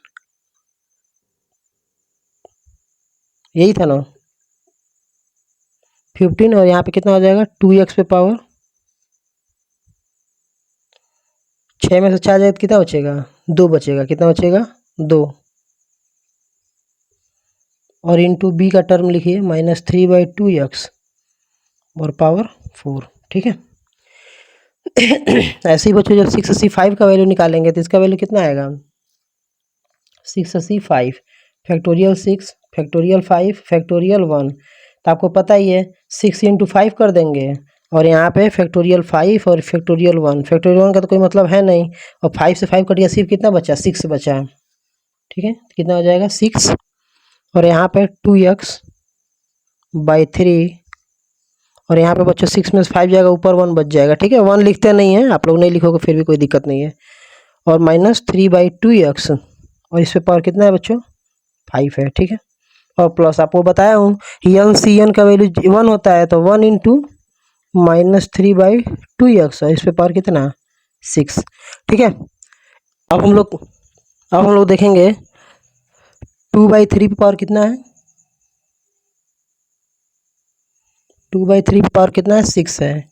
यही था ना 15। और यहाँ पे कितना हो जाएगा, 2x पे पावर 6 में से 4 जाएगा तो कितना बचेगा, 2 बचेगा, कितना बचेगा 2। और इंटू बी का टर्म लिखिए -3/2x और पावर 4, ठीक है। ऐसे ही बच्चों जब 6c5 का वैल्यू निकालेंगे तो इसका वैल्यू कितना आएगा, 6c5 फैक्टोरियल 6 फैक्टोरियल 5 फैक्टोरियल 1, तो आपको पता ही है 6 × 5 कर देंगे और यहाँ पे फैक्टोरियल 5 और फैक्टोरियल 1, फैक्टोरियल 1 का तो कोई मतलब है नहीं, और 5 से 5 कट गया, सिर्फ कितना बचा, 6 बचा, ठीक है। कितना हो जाएगा 6 और यहाँ पे 2x/3 और यहाँ पे बच्चों 6 में से 5 जाएगा, ऊपर 1 बच जाएगा, ठीक है। 1 लिखते नहीं है, आप लोग नहीं लिखोगे फिर भी कोई दिक्कत नहीं है। और -3/2x और इस पे पावर कितना है बच्चों, 5 है, ठीक है। और प्लस आपको बताया हूँ NCN का वैल्यू 1 होता है, तो 1 × -3/2x और इस पे पावर कितना 6, ठीक है। अब हम लोग देखेंगे 2/3 पे पावर कितना है, 2/3 पे पावर कितना है 6 है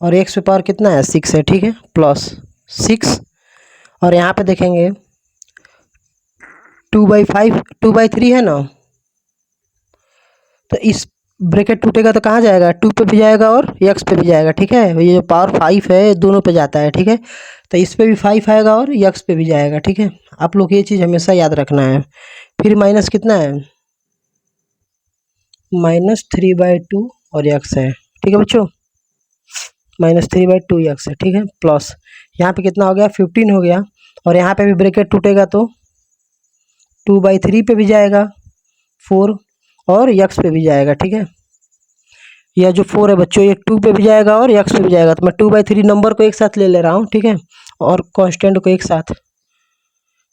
और x पे पावर कितना है 6 है, ठीक है, प्लस 6। और यहाँ पे देखेंगे 2/5 2/3 है ना, तो इस ब्रैकेट टूटेगा तो कहाँ जाएगा, 2 पे भी जाएगा और x पे भी जाएगा, ठीक है। ये जो पावर 5 है दोनों पे जाता है, ठीक है। तो इस पे भी 5 आएगा और x पे भी जाएगा, ठीक है। आप लोग ये चीज़ हमेशा याद रखना है। फिर माइनस कितना है, -3/2 और x है, ठीक है बच्चों, -3/2 x है, ठीक है, प्लस यहाँ पे कितना हो गया 15 हो गया, और यहाँ पे भी ब्रैकेट टूटेगा तो 2/3 पे भी जाएगा 4 और x पे भी जाएगा, ठीक है। यह जो 4 है बच्चों ये 2 पे भी जाएगा और x पे भी जाएगा, तो मैं 2/3 नंबर को एक साथ ले ले रहा हूँ, ठीक है, और कांस्टेंट को एक साथ।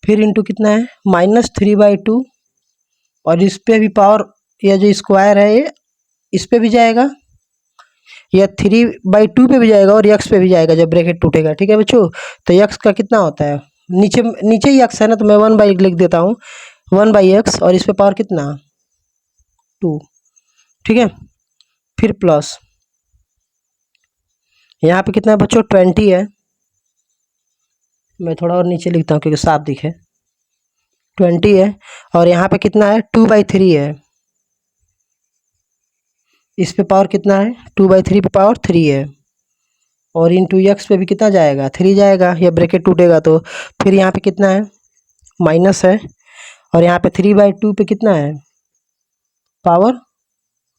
फिर इंटू कितना है -3/2, और इस पे भी पावर, यह जो स्क्वायर है ये इस पे भी जाएगा, यह 3/2 पे भी जाएगा और x पे भी जाएगा जब ब्रैकेट टूटेगा, ठीक है बच्चों। तो x का कितना होता है, नीचे नीचे ही x है ना, तो मैं 1/, लिख देता हूँ 1/x, और इस पे पावर कितना 2, ठीक है। फिर प्लस यहाँ पे कितना है बच्चों 20 है, मैं थोड़ा और नीचे लिखता हूँ क्योंकि साफ दिखे, 20 है, और यहाँ पे कितना है 2/3 है, इस पे पावर कितना है 2/3 पे पावर 3 है, और इंटू एक्स पे भी कितना जाएगा 3 जाएगा, या ब्रैकेट टूटेगा तो। फिर यहाँ पे कितना है माइनस है, और यहाँ पे 3/2 पे कितना है पावर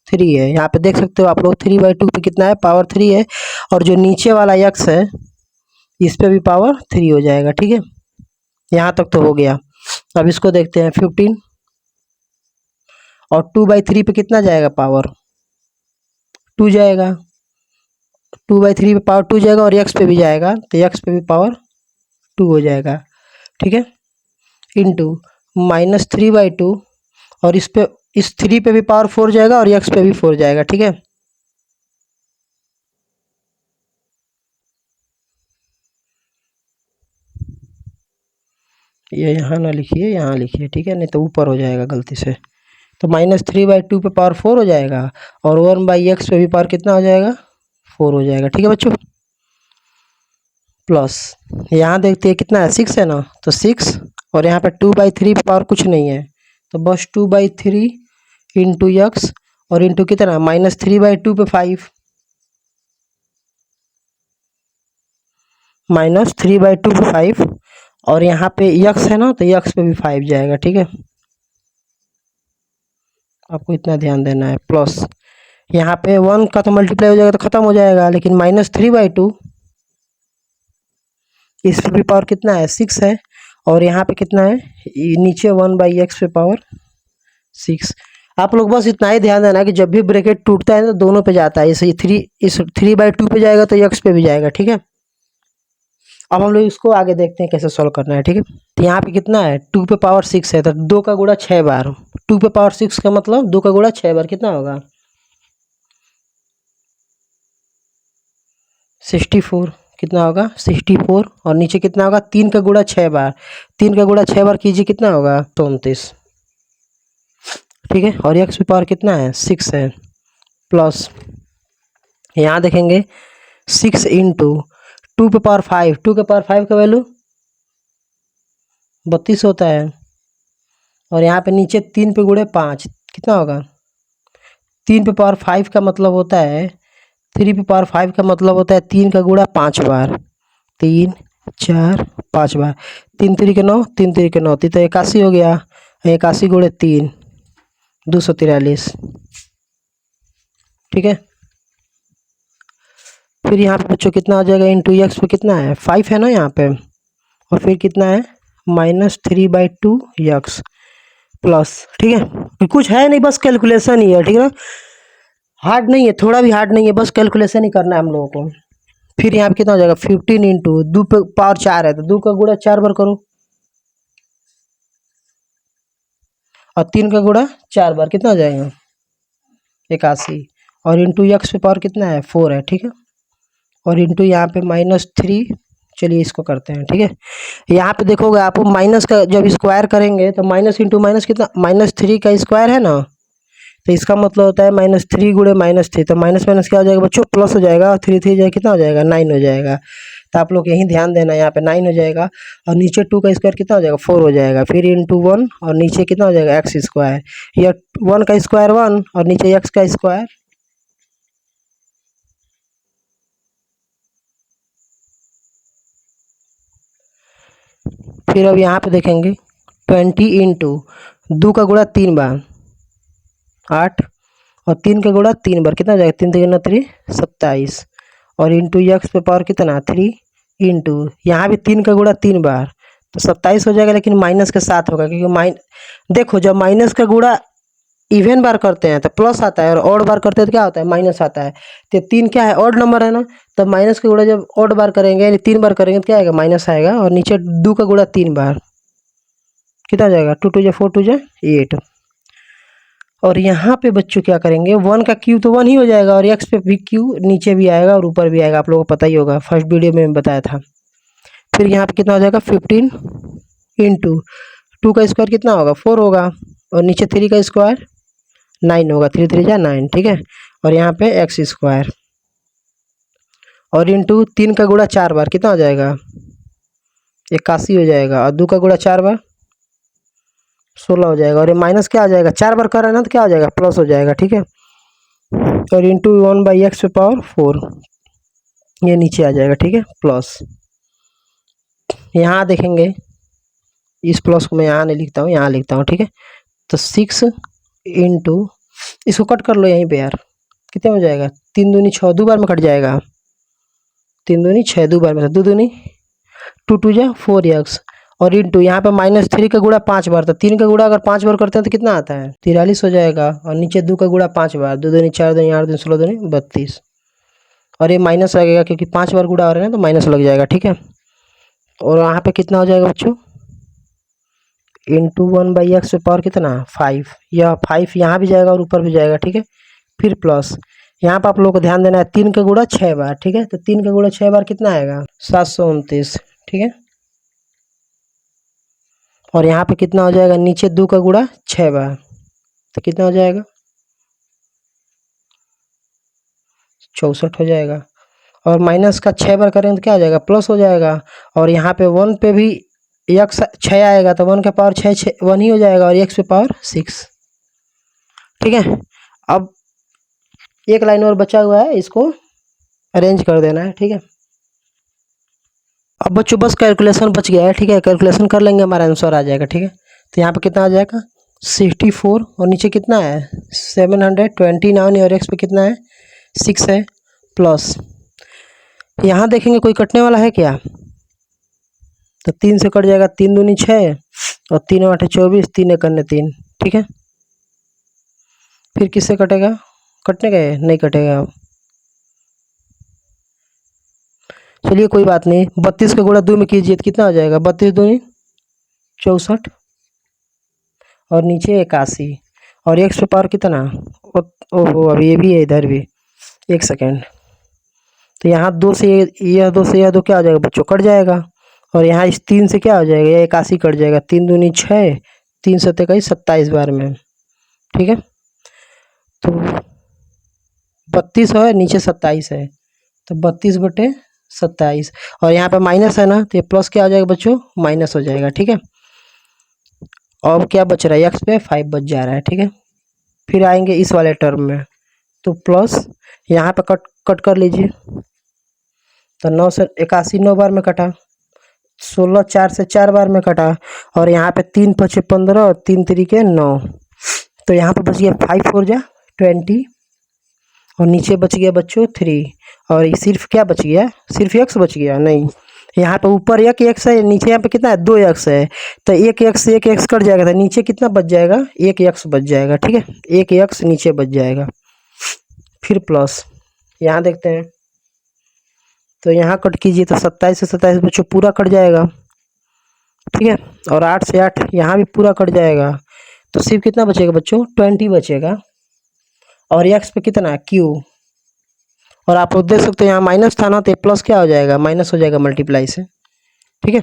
3 है, यहाँ पे देख सकते हो आप लोग 3/2 पे कितना है पावर 3 है, और जो नीचे वाला एक्स है इस पे भी पावर 3 हो जाएगा, ठीक है। यहाँ तक तो हो गया। अब इसको देखते हैं 15, और 2/3 पे कितना जाएगा पावर 2 जाएगा, 2/3 पे पावर 2 जाएगा, और एक्स पे भी जाएगा तो एक्स पे भी पावर 2 हो जाएगा, ठीक है, इंटू -3/2, और इस 3 पे भी पावर 4 जाएगा और एक्स पे भी 4 जाएगा, ठीक है। ये यहाँ ना लिखिए, यहाँ लिखिए, ठीक है, नहीं तो ऊपर हो जाएगा गलती से। तो -3/2 पे पावर 4 हो जाएगा, और 1/x पे भी पावर कितना हो जाएगा 4 हो जाएगा, ठीक है बच्चों। प्लस यहाँ देखते हैं कितना है 6 है ना, तो 6, और यहाँ पे 2/3 पे पावर कुछ नहीं है, तो बस 2/3 इंटू एक्स, और इंटू कितना -3/2 पे 5, -3/2 पे 5, और यहाँ पे यक्स है ना, तो यक्स पे भी 5 जाएगा, ठीक है, आपको इतना ध्यान देना है। प्लस यहाँ पे 1 का तो मल्टीप्लाई हो जाएगा तो खत्म हो जाएगा, लेकिन -3/2 इस पे भी पावर कितना है 6 है, और यहाँ पे कितना है नीचे 1/x पे पावर 6। आप लोग बस इतना ही ध्यान देना कि जब भी ब्रैकेट टूटता है तो दोनों पे जाता है, इस 3/2 पे जाएगा तो x पे भी जाएगा, ठीक है। अब हम लोग इसको आगे देखते हैं कैसे सॉल्व करना है, ठीक है। तो यहाँ पे कितना है 2 पे पावर 6 है, तो 2 का गुणा 6 बार, 2 पे पावर 6 का मतलब 2 का गुणा 6 बार कितना होगा 64, कितना होगा 64, और नीचे कितना होगा 3 का गुणा 6 बार, 3 का गुणा 6 बार कीजिए कितना होगा 34, ठीक है, और एक्स पावर कितना है 6 है। प्लस यहाँ देखेंगे 6 इंटू 2 पे पावर 5, 2 के पावर 5 का वैल्यू 32 होता है, और यहाँ पे नीचे 3 पे गुणे 5 कितना होगा 3 पे पावर 5 का मतलब होता है 3 पे पावर 5 का मतलब होता है 3 का गुणा 5 बार, 3 4 5 बार, 3 3 के 9, 3 3 के 9, तो 81 हो गया, 81 गुणे 3 243, ठीक है। फिर यहाँ पे बच्चों कितना आ जाएगा इंटू एक्स पे कितना है 5 है ना यहाँ पे, और फिर कितना है -3/2 एक्स प्लस, ठीक है, कुछ है नहीं बस कैलकुलेशन ही है, ठीक है ना, हार्ड नहीं है, थोड़ा भी हार्ड नहीं है, बस कैलकुलेशन ही करना है हम लोगों को। फिर यहाँ पे कितना हो जाएगा 15 इंटू 2 पे पावर 4 है, तो 2 का गुणा 4 बार करो, और 3 का गुणा 4 बार कितना हो जाएगा 81, और इंटू एक्स पे पावर कितना है 4 है, ठीक है, और इंटू यहाँ पे -3, चलिए इसको करते हैं, ठीक है। यहाँ पे देखोगे आप माइनस का जब स्क्वायर करेंगे तो माइनस इंटू माइनस कितना -3 का स्क्वायर है ना, तो इसका मतलब होता है -3 गुणे -3, तो माइनस माइनस क्या हो जाएगा बच्चों प्लस हो जाएगा, और 3 3 जाएगा कितना हो जाएगा 9 हो जाएगा, तो आप लोग यही ध्यान देना, यहाँ पे 9 हो जाएगा, और नीचे 2 का स्क्वायर कितना हो जाएगा 4 हो जाएगा, फिर इंटू 1, और नीचे कितना हो जाएगा एक्स स्क्वायर, या 1 का स्क्वायर 1 और नीचे एक्स का स्क्वायर, फिर अब यहाँ पे देखेंगे 20 इंटू 2 का गुणा 3 बार 8 और 3 का गुणा 3 बार कितना हो जाएगा, 3 3 3 27 और इंटू एक्स पे पावर कितना 3 इंटू यहाँ भी 3 का गुणा 3 बार तो 27 हो जाएगा, लेकिन माइनस के साथ होगा क्योंकि देखो जब माइनस का गुणा इवन बार करते हैं तो प्लस आता है और ऑड बार करते हैं तो क्या होता है, माइनस आता है। तो 3 क्या है, ऑड नंबर है ना, तो माइनस का गुणा जब ऑड बार करेंगे यानी 3 बार करेंगे तो क्या आएगा, माइनस आएगा। और नीचे 2 का गुणा 3 बार कितना हो जाएगा, 2 2 जा 4 2 जा 8। और यहाँ पे बच्चों क्या करेंगे, 1 का क्यू तो 1 ही हो जाएगा और एक्स पे भी क्यू नीचे भी आएगा और ऊपर भी आएगा, आप लोगों को पता ही होगा, फर्स्ट वीडियो में बताया था। फिर यहाँ पे कितना हो जाएगा 15 इंटू 2 का स्क्वायर कितना होगा 4 होगा और नीचे 3 का स्क्वायर 9 होगा, 3 3 जा 9, ठीक है। और यहाँ पे एक्स स्क्वायर और इंटू 3 का गुणा 4 बार कितना हो जाएगा 81 हो जाएगा और 2 का गुणा 4 बार 16 हो जाएगा और ये माइनस क्या आ जाएगा, 4 बार कर रहा है ना तो क्या हो जाएगा, प्लस हो जाएगा, ठीक है। और इंटू 1/x पे पावर 4 ये नीचे आ जाएगा, ठीक है, प्लस। यहाँ देखेंगे इस प्लस को मैं यहाँ नहीं लिखता हूँ, यहाँ लिखता हूँ, ठीक है। तो 6 इंटू इसको कट कर लो यहीं पे यार, कितने हो जाएगा 3 दूनी 6, 2 बार में कट जाएगा, 3 दूनी 6, 2 बार में 2 दूनी 2 2 जा 4x और इंटू यहाँ पे -3 का गुणा 5 बार, तो 3 का गुणा अगर 5 बार करते हैं तो कितना आता है 43 हो जाएगा और नीचे 2 का गुणा 5 बार, 2 दूनी 4 दूनी 8 दूनी 16 दूनी 32 और ये माइनस लगेगा क्योंकि 5 बार गुणा हो रहा है ना तो माइनस लग जाएगा, ठीक है। और यहाँ पे कितना हो जाएगा बच्चों, इंटू 1/x पे पावर कितना 5, यह 5 यहाँ भी जाएगा और ऊपर भी जाएगा, ठीक है। फिर प्लस यहाँ पर आप लोगों को ध्यान देना है 3 का गुणा 6 बार, ठीक है। तो 3 का गुणा 6 बार कितना आएगा 729, ठीक है। और यहाँ पे कितना हो जाएगा, नीचे 2 का गुणा 6 बार तो कितना हो जाएगा 64 हो जाएगा और माइनस का 6 बार करेंगे तो क्या हो जाएगा, प्लस हो जाएगा। और यहाँ पे 1 पे भी x 6 आएगा तो 1 का पावर 6 1 ही हो जाएगा और x पे पावर 6, ठीक है। अब एक लाइन और बचा हुआ है, इसको अरेंज कर देना है, ठीक है। अब बच्चों बस कैलकुलेशन बच गया है, ठीक है, कैलकुलेशन कर लेंगे हमारा आंसर आ जाएगा, ठीक है। तो यहाँ पे कितना आ जाएगा 64 और नीचे कितना है 729 और एक्स पे कितना है 6 है प्लस। यहाँ देखेंगे कोई कटने वाला है क्या, तो 3 से कट जाएगा, 3 दूनी 6 और 3 8 24, 3 1 3, ठीक है। फिर किससे कटेगा, कटने गए नहीं कटेगा, चलिए कोई बात नहीं। 32 का गुणा 2 में कीजिए तो कितना हो जाएगा, 32 दूनी 64 और नीचे 81 और एक्स पे पावर कितना, ओहो अभी ये भी है इधर भी, एक सेकेंड। तो यहाँ 2 से यह 2 से यह 2 क्या हो जाएगा बच्चों, कट जाएगा और यहाँ इस 3 से क्या हो जाएगा, यह 81 कट जाएगा, 3 दूनी 6, 3 सत्ते का 27 बार में, ठीक है। तो 32 है नीचे 27 है तो 32/27 और यहाँ पे माइनस है ना तो ये प्लस क्या हो जाएगा बच्चों, माइनस हो जाएगा, ठीक है। अब क्या बच रहा है, एक्स पे 5 बच जा रहा है, ठीक है। फिर आएंगे इस वाले टर्म में तो प्लस यहाँ पे कट कर लीजिए, तो 9 से 81 9 बार में कटा, 16 4 से 4 बार में कटा और यहाँ पे 3 5 15 और 3 3 9, तो यहाँ पे बच गया 5 4 जा 20 और नीचे बच गया बच्चों 3 और ये सिर्फ क्या बच गया, सिर्फ एक्स बच गया नहीं, यहाँ पे ऊपर एक एक्स है, नीचे यहाँ पे कितना है 2 एक्स है, तो एक एक्स कट जाएगा तो नीचे कितना बच जाएगा, एक एक्स बच जाएगा, ठीक है, एक एक्स नीचे बच जाएगा। फिर प्लस यहाँ देखते हैं तो यहाँ कट कीजिए तो 27 से 27 बच्चों पूरा कट जाएगा, ठीक है। और 8 से 8 यहाँ भी पूरा कट जाएगा तो सिर्फ कितना बचेगा बच्चों 20 बचेगा और एक्स पे कितना क्यू, और आप लोग देख सकते हो यहाँ माइनस था ना तो प्लस क्या हो जाएगा, माइनस हो जाएगा मल्टीप्लाई से, ठीक है।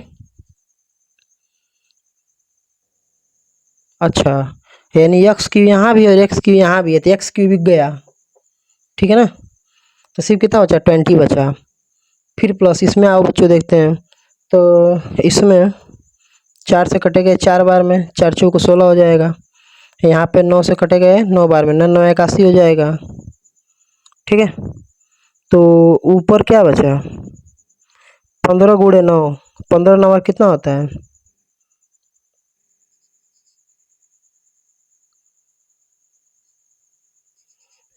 अच्छा यानी एक्स क्यू यहाँ भी और एक्स क्यू यहाँ भी है तो एक्स क्यू भी गया, ठीक है ना। तो सिर्फ कितना बचा 20 बचा। फिर प्लस इसमें आओ बच्चों देखते हैं तो इसमें 4 से कटे गए 4 बार में, 4 चौको 16 हो जाएगा, यहाँ पे 9 से कटे गए 9 बार में, 9 9 81 हो जाएगा, ठीक है। तो ऊपर क्या बचा 15 गुणे 9, 15 9 कितना होता है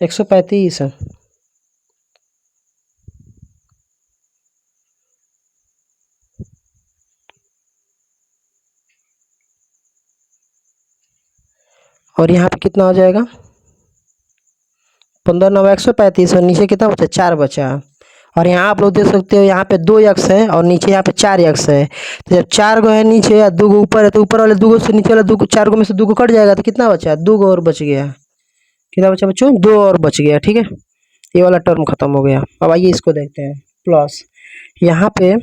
135। और यहाँ पे कितना हो जाएगा, 15 9 135 और नीचे कितना बचा, 4 बचा। और यहाँ आप लोग देख सकते हो यहाँ पे 2 x है और नीचे यहाँ पे 4 x है। तो जब 4 गो है नीचे या 2 गो ऊपर है तो ऊपर वाले 2 गो से नीचे वाला 2 4 गो में से 2 गो कट जाएगा तो कितना बचा, 2 गो और बच गया। कितना बचा बच्चों, 2 और बच गया। ठीक है, ये वाला टर्म खत्म हो गया। अब आइए इसको देखते हैं। प्लस यहाँ पे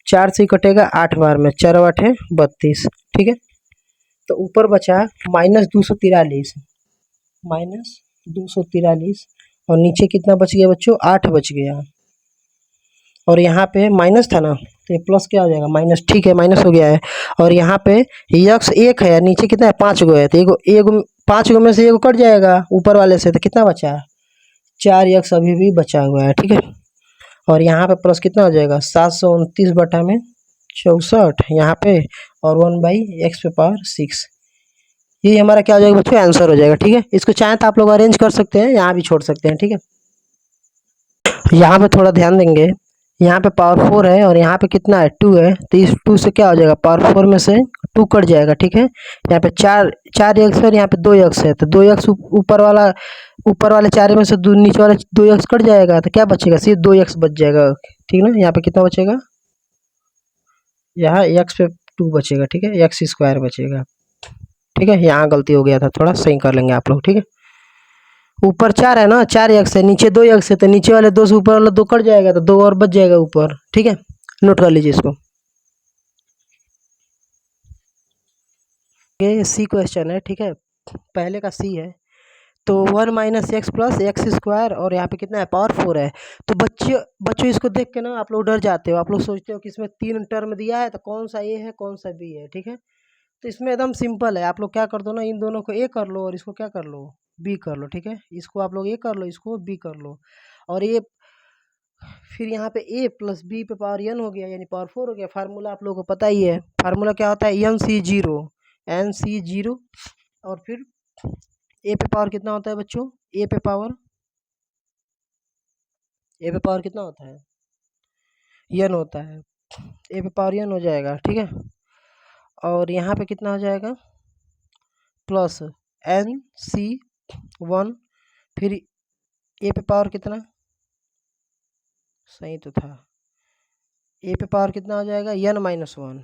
4 से कटेगा 8 बार में, 4 8 है 32। ठीक है, तो ऊपर बचा -243, -243 और नीचे कितना बच गया बच्चों, 8 बच गया। और यहाँ पे माइनस था ना तो ये प्लस क्या हो जाएगा, माइनस। ठीक है, माइनस हो गया है। और यहाँ पे यक्स 1 है, नीचे कितना है, 5 गो है, तो एगो 5 गो में से एगो कट जाएगा ऊपर वाले से, तो कितना बचा, 4 यक्स अभी भी बचा हुआ है। ठीक है, और यहाँ पे प्लस कितना हो जाएगा, 729 बटा में 64 यहाँ पे, और 1/x⁴। ये हमारा क्या हो जाएगा बच्चों, आंसर हो जाएगा। ठीक है, इसको चाहे तो आप लोग अरेंज कर सकते हैं, यहाँ भी छोड़ सकते हैं। ठीक है, यहाँ पे थोड़ा ध्यान देंगे, यहाँ पे पावर 4 है और यहाँ पे कितना है, 2 है, तो इस 2 से क्या हो जाएगा, पावर 4 में से 2 कट जाएगा। ठीक है, यहाँ पे 4 एक्स है और यहाँ पे 2 एक्स है, तो 2 एक्स ऊपर वाले 4 में से नीचे वाले 2 एक्स कट जाएगा, तो क्या बचेगा, सिर्फ 2 एक्स बच जाएगा। ठीक है ना, यहाँ पे कितना बचेगा, यहाँ एक्स पे 2 बचेगा। ठीक है, x² बचेगा। ठीक है, यहाँ गलती हो गया था, थोड़ा सही कर लेंगे आप लोग। ठीक है, ऊपर 4 है ना, 4 एक्स है, नीचे 2 एक्स है, तो नीचे वाले 2 से ऊपर वाला 2 कट जाएगा, तो 2 और बच जाएगा ऊपर। ठीक है, नोट कर लीजिए इसको। ये सी क्वेश्चन है। ठीक है, पहले का सी है, तो 1 - x प्लस x² और यहाँ पे कितना है, पावर 4 है। तो बच्चों इसको देख के ना आप लोग डर जाते हो, आप लोग सोचते हो कि इसमें 3 टर्म दिया है तो कौन सा ए है कौन सा बी है। ठीक है, तो इसमें एकदम सिंपल है, आप लोग क्या कर दो ना, इन दोनों को ए कर लो और इसको क्या कर लो, बी कर लो। ठीक है, इसको आप लोग ए कर लो, इसको बी कर लो। और ये फिर यहाँ पे a प्लस बी पे पावर n हो गया, यानी पावर 4 हो गया। फार्मूला आप लोगों को पता ही है, फार्मूला क्या होता है, NC0। और फिर a पे पावर कितना होता है बच्चों, a पे पावर कितना होता है, n होता है, a पे पावर n हो जाएगा। ठीक है, और यहाँ पे कितना हो जाएगा, प्लस NC1, फिर a पे पावर कितना, सही तो था, a पे पावर कितना हो जाएगा, n-1,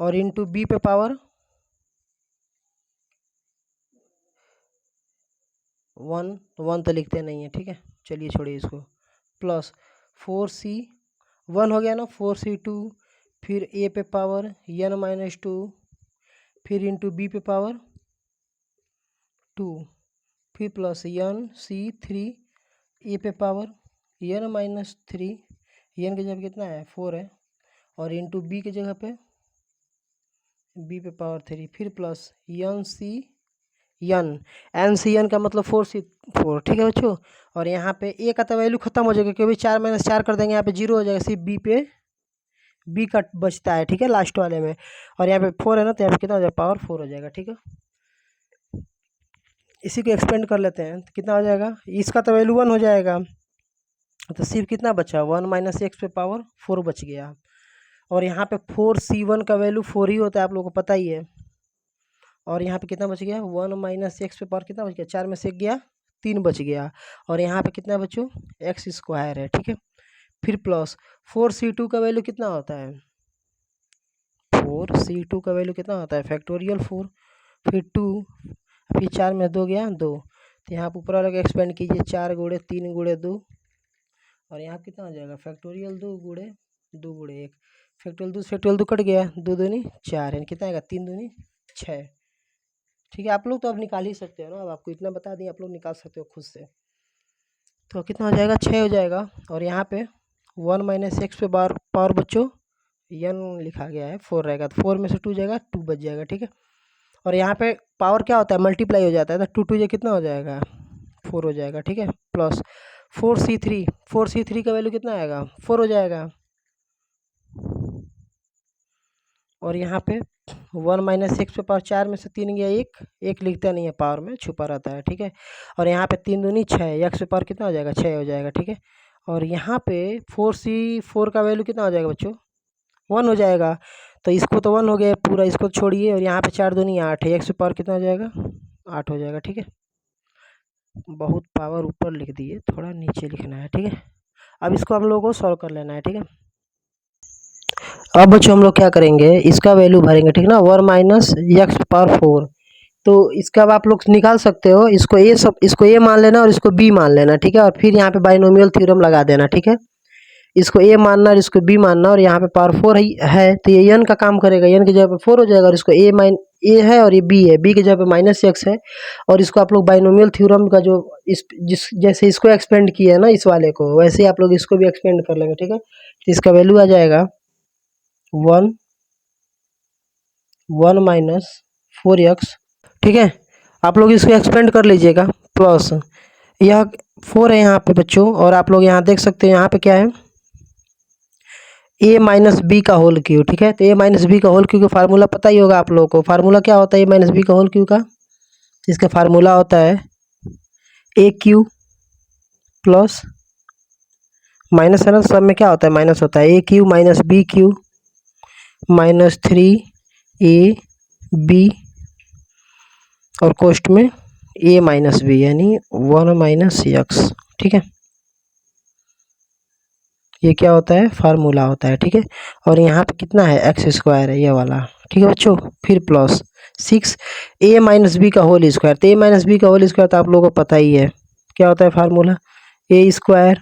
और इंटू b पे पावर 1 तो लिखते नहीं है। ठीक है, चलिए छोड़िए इसको। प्लस 4C1 हो गया ना, 4C2, फिर a पे पावर n-2, फिर इंटू b पे पावर 2, फिर प्लस NC3, a पे पावर n-3, n की जगह कितना है, 4 है, और इंटू b की जगह पे b पे पावर 3, फिर प्लस NCn का मतलब 4C4। ठीक है बच्चों, और यहाँ पे a का तो वैल्यू खत्म हो जाएगा, क्योंकि 4 - 4 कर देंगे, यहाँ पे 0 हो जाएगा, सिर्फ b का बचता है। ठीक है, लास्ट वाले में, और यहाँ पे 4 है ना, तो यहाँ पे कितना हो जाएगा, पावर 4 हो जाएगा। ठीक है, इसी को एक्सपेंड कर लेते हैं, तो कितना हो जाएगा, इसका तो वैल्यू 1 हो जाएगा, तो सिर्फ कितना बचा, 1 - x पे पावर 4 बच गया। और यहाँ पे 4C1 का वैल्यू 4 ही होता है, आप लोगों को पता ही है। और यहाँ पे कितना बच गया, 1 - x पे पावर कितना बच गया, 4 में से 1 गया, 3 बच गया। और यहाँ पे कितना बच्चों, x² है। ठीक है, फिर प्लस 4C2 का वैल्यू कितना होता है, 4C2 का वैल्यू कितना होता है, फैक्टोरियल 4, फिर 2, फिर 4 में 2 गया 2, तो यहाँ पर ऊपर वाले को एक्सपेंड कीजिए, 4 गुणे 3 गुणे 2, और यहाँ कितना हो जाएगा, फैक्टोरियल 2 गुणे 2 गुणे 1, फैक्टोरियल 2 कट गया, 2 दूनी 4, यानी कितना आएगा, 3 दूनी 6। ठीक है, आप लोग तो अब निकाल ही सकते हो ना, अब आपको इतना बता दिए, आप लोग निकाल सकते हो खुद से। तो कितना हो जाएगा, 6 हो जाएगा। और यहाँ पे 1 - x पे पावर बच्चों n लिखा गया है, 4 रहेगा, तो 4 में से 2 जाएगा, 2 बच जाएगा। ठीक है, और यहाँ पे पावर क्या होता है, मल्टीप्लाई हो जाता है, तो 2 2 कितना हो जाएगा, 4 हो जाएगा। ठीक है, प्लस 4C3 का वैल्यू कितना आएगा, 4 हो जाएगा। और यहाँ पे 1 माइनस एक्स पे पावर 4 में से 3 गया एक लिखता नहीं है, पावर में छुपा रहता है, ठीक है। और यहाँ पे 3 दूनी 6, एक्स पे पावर कितना हो जाएगा 6 हो जाएगा, ठीक है। और यहाँ पे 4C4 का वैल्यू कितना हो जाएगा बच्चों 1 हो जाएगा। तो इसको तो 1 हो गया पूरा, इसको छोड़िए और यहाँ पे 4 दूनी 8 है, एक्स पे पावर कितना हो जाएगा 8 हो जाएगा, ठीक है। बहुत पावर ऊपर लिख दिए, थोड़ा नीचे लिखना है, ठीक है। अब इसको हम लोगों को सॉल्व कर लेना है, ठीक है। अब बच्चों हम लोग क्या करेंगे, इसका वैल्यू भरेंगे, ठीक ना, 1 माइनस एक्स पावर 4। तो इसका अब आप लोग निकाल सकते हो, इसको ए मान लेना और इसको बी मान लेना, ठीक है। और फिर यहाँ पे बाइनोमियल थ्योरम लगा देना, ठीक है। इसको ए मानना और इसको बी मानना, और यहाँ पे पावर 4 है तो ये एन का काम करेगा, एन की जगह पे 4 हो जाएगा। और इसको ए है और ये बी है, बी की जगह पे माइनस एक्स है। और इसको आप लोग बाइनोमियल थ्योरम का जो जैसे इसको एक्सपेंड किया है ना इस वाले को, वैसे ही आप लोग इसको भी एक्सपेंड कर लेंगे, ठीक है। तो इसका वैल्यू आ जाएगा 1 माइनस 4x, ठीक है। आप लोग इसको एक्सपेंड कर लीजिएगा, प्लस यह 4 है यहाँ पे बच्चों, और आप लोग यहाँ देख सकते हैं यहाँ पे क्या है a माइनस बी का होल क्यू, ठीक है। तो a माइनस बी का होल क्यू का फार्मूला पता ही होगा आप लोगों को। फार्मूला क्या होता है a माइनस बी का होल क्यू का, तो इसका फार्मूला होता है ए क्यू प्लस माइनस है ना, सब में क्या होता है माइनस होता है, A Q minus B Q minus 3ab और कोष्ट में a माइनस बी यानी 1 माइनस एक्स, ठीक है। ये क्या होता है फार्मूला होता है, ठीक है। और यहाँ पे कितना है एक्स स्क्वायर है ये वाला, ठीक है बच्चों। फिर प्लस 6 a माइनस बी का होल स्क्वायर, तो a माइनस बी का होल स्क्वायर तो आप लोगों को पता ही है क्या होता है formula, a square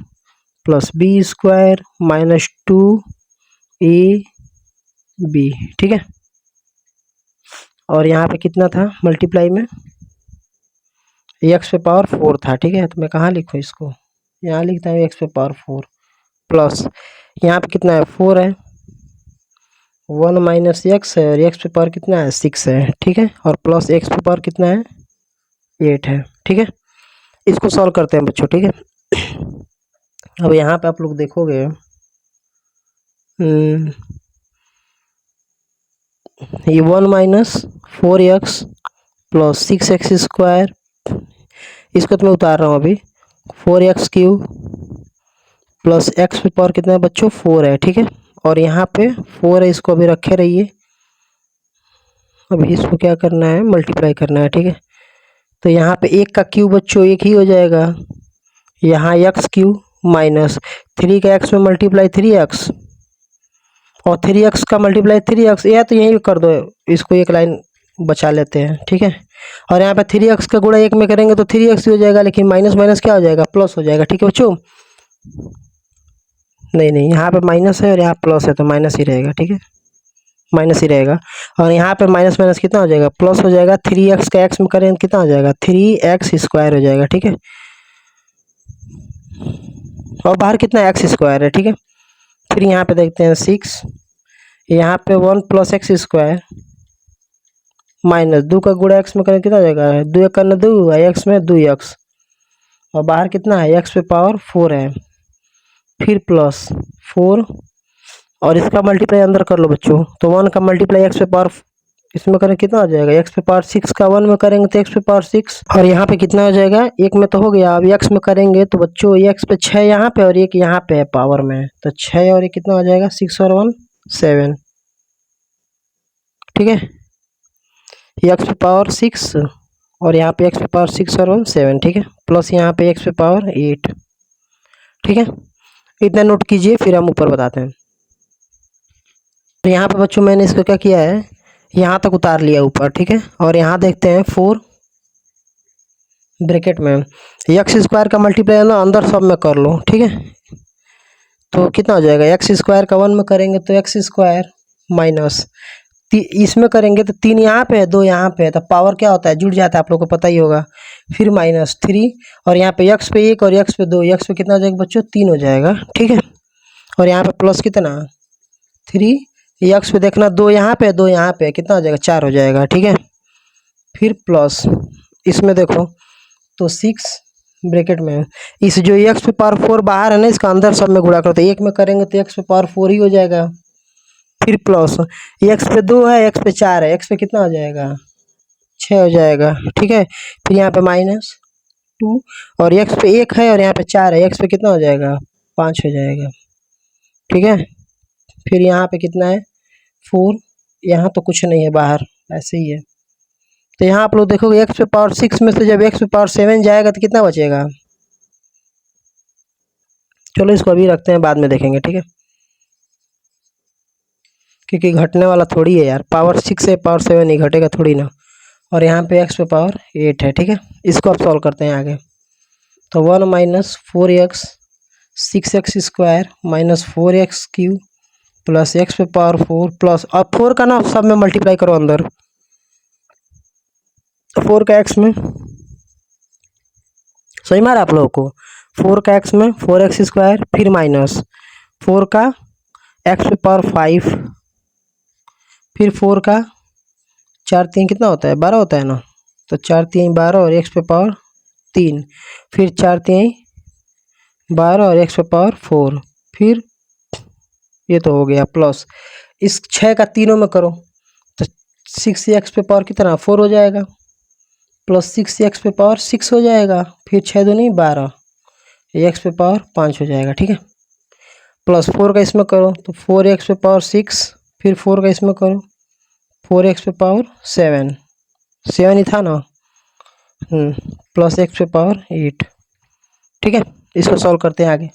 plus B square minus 2ab, ठीक है। और यहाँ पे कितना था मल्टीप्लाई में एक्स पे पावर 4 था, ठीक है। तो मैं कहाँ लिखूँ इसको, यहाँ लिखता हूँ एक्स पे पावर 4 प्लस यहाँ पे कितना है 4 है, 1 माइनस एक्स है और एक्स पे पावर कितना है 6 है, ठीक है। और प्लस एक्स पे पावर कितना है 8 है, ठीक है। इसको सॉल्व करते हैं बच्चों, ठीक है। अब यहाँ पे आप लोग देखोगे ये 1 minus 4x plus 6x square, इसको तो मैं उतार रहा हूँ अभी, 4x क्यूब प्लस एक्स पे पावर कितना है बच्चों 4 है, ठीक है। और यहाँ पे 4 है, इसको अभी रखे रहिए, अभी इसको क्या करना है मल्टीप्लाई करना है, ठीक है। तो यहाँ पे 1 का क्यूब बच्चों 1 ही हो जाएगा, यहाँ एक्स क्यूब माइनस 3 का एक्स में मल्टीप्लाई 3x और 3x का मल्टीप्लाई 3x, या तो यहीं कर दो, इसको एक लाइन बचा लेते हैं, ठीक है। और यहाँ पे 3x का गुणा 1 में करेंगे तो 3x हो जाएगा, लेकिन माइनस माइनस क्या हो जाएगा प्लस हो जाएगा, ठीक है बच्चों। नहीं यहाँ पे माइनस है और यहाँ प्लस है तो माइनस ही रहेगा, ठीक है, माइनस ही रहेगा। और यहाँ पे माइनस माइनस कितना हो जाएगा प्लस हो जाएगा, 3x का x में करेंगे कितना हो जाएगा 3x स्क्वायर हो जाएगा, ठीक है। और बाहर कितना x स्क्वायर है, ठीक है। फिर यहाँ पे देखते हैं 6, यहाँ पे 1 प्लस एक्स स्क्वायर माइनस 2 का गुणा x में करें कितना हो जाएगा 2 का 2 x में 2x, और बाहर कितना है x पे पावर 4 है, फिर प्लस 4 और इसका मल्टीप्लाई अंदर कर लो बच्चों, तो 1 का मल्टीप्लाई x पे पावर इसमें करें कितना हो जाएगा x पे पावर 6 का 1 में करेंगे तो x पे पावर 6, और यहाँ पे कितना हो जाएगा 1 में तो हो गया, अब x में करेंगे तो बच्चों x पे 6 यहाँ पे और 1 यहाँ पे है पावर में, तो 6 और 1 कितना हो जाएगा 6 और 1 7, ठीक है। x पे पावर 6 और यहाँ पे x पे पावर 6 और 1 7, ठीक है, प्लस यहाँ पे x पे पावर 8, ठीक है। इतना नोट कीजिए, फिर हम ऊपर बताते हैं। तो यहाँ पे बच्चों मैंने इसको क्या किया है यहाँ तक उतार लिया ऊपर, ठीक है। और यहाँ देखते हैं 4 ब्रैकेट में एक्स स्क्वायर का मल्टीप्लाई ना अंदर सब में कर लो, ठीक है। तो कितना हो जाएगा एक्स स्क्वायर का 1 में करेंगे तो एक्स स्क्वायर माइनस इसमें करेंगे तो 3 यहाँ पे है 2 यहाँ पे है, तो पावर क्या होता है जुड़ जाता है, आप लोग को पता ही होगा। फिर माइनस 3 और यहाँ पे x पे 1 और x पे 2, x पे कितना हो जाएगा बच्चों 3 हो जाएगा, ठीक है। और यहाँ पे प्लस कितना 3, x पे देखना 2 यहाँ पे 2 यहाँ पे कितना हो जाएगा 4 हो जाएगा, ठीक है। फिर प्लस इसमें देखो तो 6 ब्रैकेट में इस जो x पे पावर 4 बाहर है ना इसका अंदर सब में गुणा करो, तो 1 में करेंगे तो x पे पावर 4 ही हो जाएगा। फिर प्लस, एक्स पे 2 है, एक्स पे 4 है, एक्स पे कितना हो जाएगा 6 हो जाएगा, ठीक है। फिर यहाँ पे -2 और एक्स पे 1 है और यहाँ पे 4 है, एक्स पे कितना हो जाएगा 5 हो जाएगा, ठीक है। फिर यहाँ पे कितना है 4, यहाँ तो कुछ नहीं है बाहर, ऐसे ही है। तो यहाँ आप लोग देखोगे एक्स पे पावर 6 में से जब एक्स पे पावर 7 जाएगा तो कितना बचेगा। चलो इसको अभी रखते हैं, बाद में देखेंगे, ठीक है, क्योंकि घटने वाला थोड़ी है यार, पावर 6 से पावर 7 ही घटेगा थोड़ी ना। और यहाँ पे एक्स पे पावर 8 है, ठीक है। इसको अब सॉल्व करते हैं आगे। तो 1 minus 4x 6x square minus 4x cube plus x पे पावर 4 प्लस, अब 4 का ना सब में मल्टीप्लाई करो अंदर, 4 का एक्स में, सही मारा आप लोगों को, 4 का एक्स में 4x स्क्वायर, फिर माइनस 4 का एक्स पे पावर 5, फिर 4 का 4 3 कितना होता है 12 होता है ना, तो 4 3 12 और एक्स पे पावर 3, फिर 4 3 12 और एक्स पे पावर 4, फिर ये तो हो गया प्लस, इस 6 का तीनों में करो तो 6 एक्स पे पावर कितना 4 हो जाएगा, प्लस 6 एक्स पे पावर 6 हो जाएगा, फिर 6 दूनी 12, एक्स पे पावर 5 हो जाएगा, ठीक है। प्लस 4 का इसमें करो तो 4 एक्स पे पावर 6, फिर 4 का इसमें करो 4 एक्स पे पावर 7 ही था ना, प्लस एक्स पे पावर 8, ठीक है। इसको सॉल्व करते हैं आगे।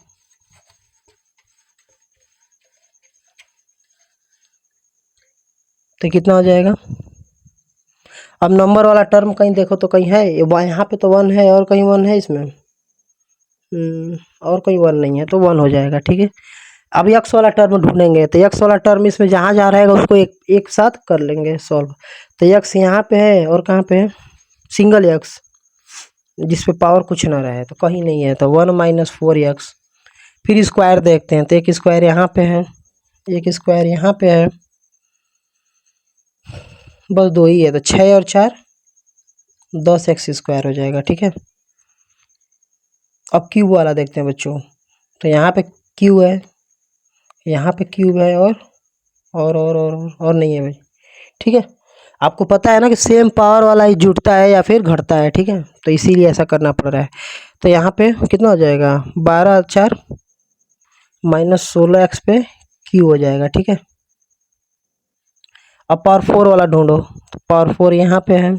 तो कितना हो जाएगा, अब नंबर वाला टर्म कहीं देखो तो कहीं है, यहाँ पे तो 1 है और कहीं 1 है इसमें, और कहीं 1 नहीं है, तो 1 हो जाएगा, ठीक है। अब एक्स वाला टर्म ढूंढेंगे, तो एक्स वाला टर्म इसमें जहाँ जहाँ रहेगा उसको एक साथ कर लेंगे सॉल्व। तो एक्स यहाँ पे है और कहाँ पे है, सिंगल एक्स जिस पे पावर कुछ ना रहे, तो कहीं नहीं है, तो 1 माइनस 4x, फिर स्क्वायर देखते हैं, तो एक स्क्वायर यहाँ पे है, एक स्क्वायर यहाँ पे है, बस 2 ही है, तो 6 और 4 10x स्क्वायर हो जाएगा, ठीक है। अब क्यूब वाला देखते हैं बच्चों, तो यहाँ पे क्यू है, यहाँ पे क्यूब है और नहीं है भाई, ठीक है। आपको पता है ना कि सेम पावर वाला ही जुटता है या फिर घटता है, ठीक है, तो इसीलिए ऐसा करना पड़ रहा है। तो यहाँ पे कितना हो जाएगा 12 4 माइनस 16x पे क्यू हो जाएगा, ठीक है। अब पावर 4 वाला ढूंढो, तो पावर 4 यहाँ पे है,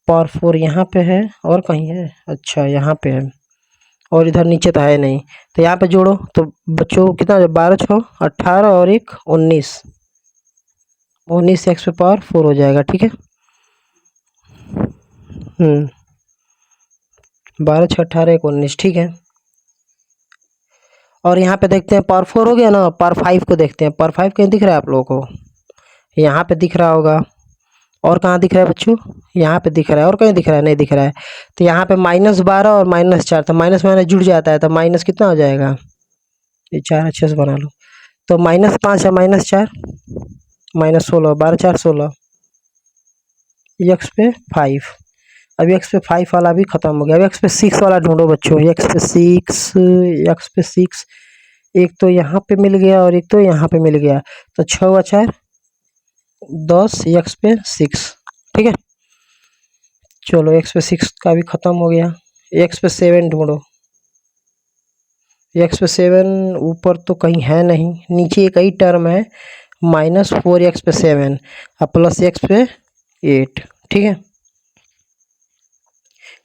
पावर 4 यहाँ पे है और कहीं है, अच्छा यहाँ पे है, और इधर नीचे तो है नहीं, तो यहाँ पे जोड़ो तो बच्चों कितना 12 6 18 और 1 19, 19 एक्स पे पावर 4 हो जाएगा, ठीक है। 12 6 18 1 19, ठीक है। और यहाँ पे देखते हैं पावर 4 हो गया ना, पावर 5 को देखते हैं, पावर 5 कहीं दिख रहा है आप लोगों को, यहाँ पे दिख रहा होगा, और कहाँ दिख रहा है बच्चों, यहाँ पे दिख रहा है, और कहीं दिख रहा है नहीं दिख रहा है। तो यहाँ पे -12 और -4, तो माइनस माइनस जुड़ जाता है, तो माइनस कितना हो जाएगा, ये 4 अच्छे से बना लो, तो -5 है -4 -16, 12 4 16, एक्स पे 5, अब एक्स पे 5 वाला भी खत्म हो गया। अब एक्स पे 6 वाला ढूंढो बच्चों, एक्स पे 6, एक्स पे 6, एक तो यहाँ पे मिल गया और एक तो यहाँ पे मिल गया, तो 6 व 4 10, एक्स पे 6, ठीक है। चलो एक्स पे 6 का भी खत्म हो गया। एक्स पे 7 ढूंढो, एक्स पे 7 ऊपर तो कहीं है नहीं, नीचे एक ही टर्म है, -4 एक्स पे 7 और प्लस एक्स पे 8, ठीक है।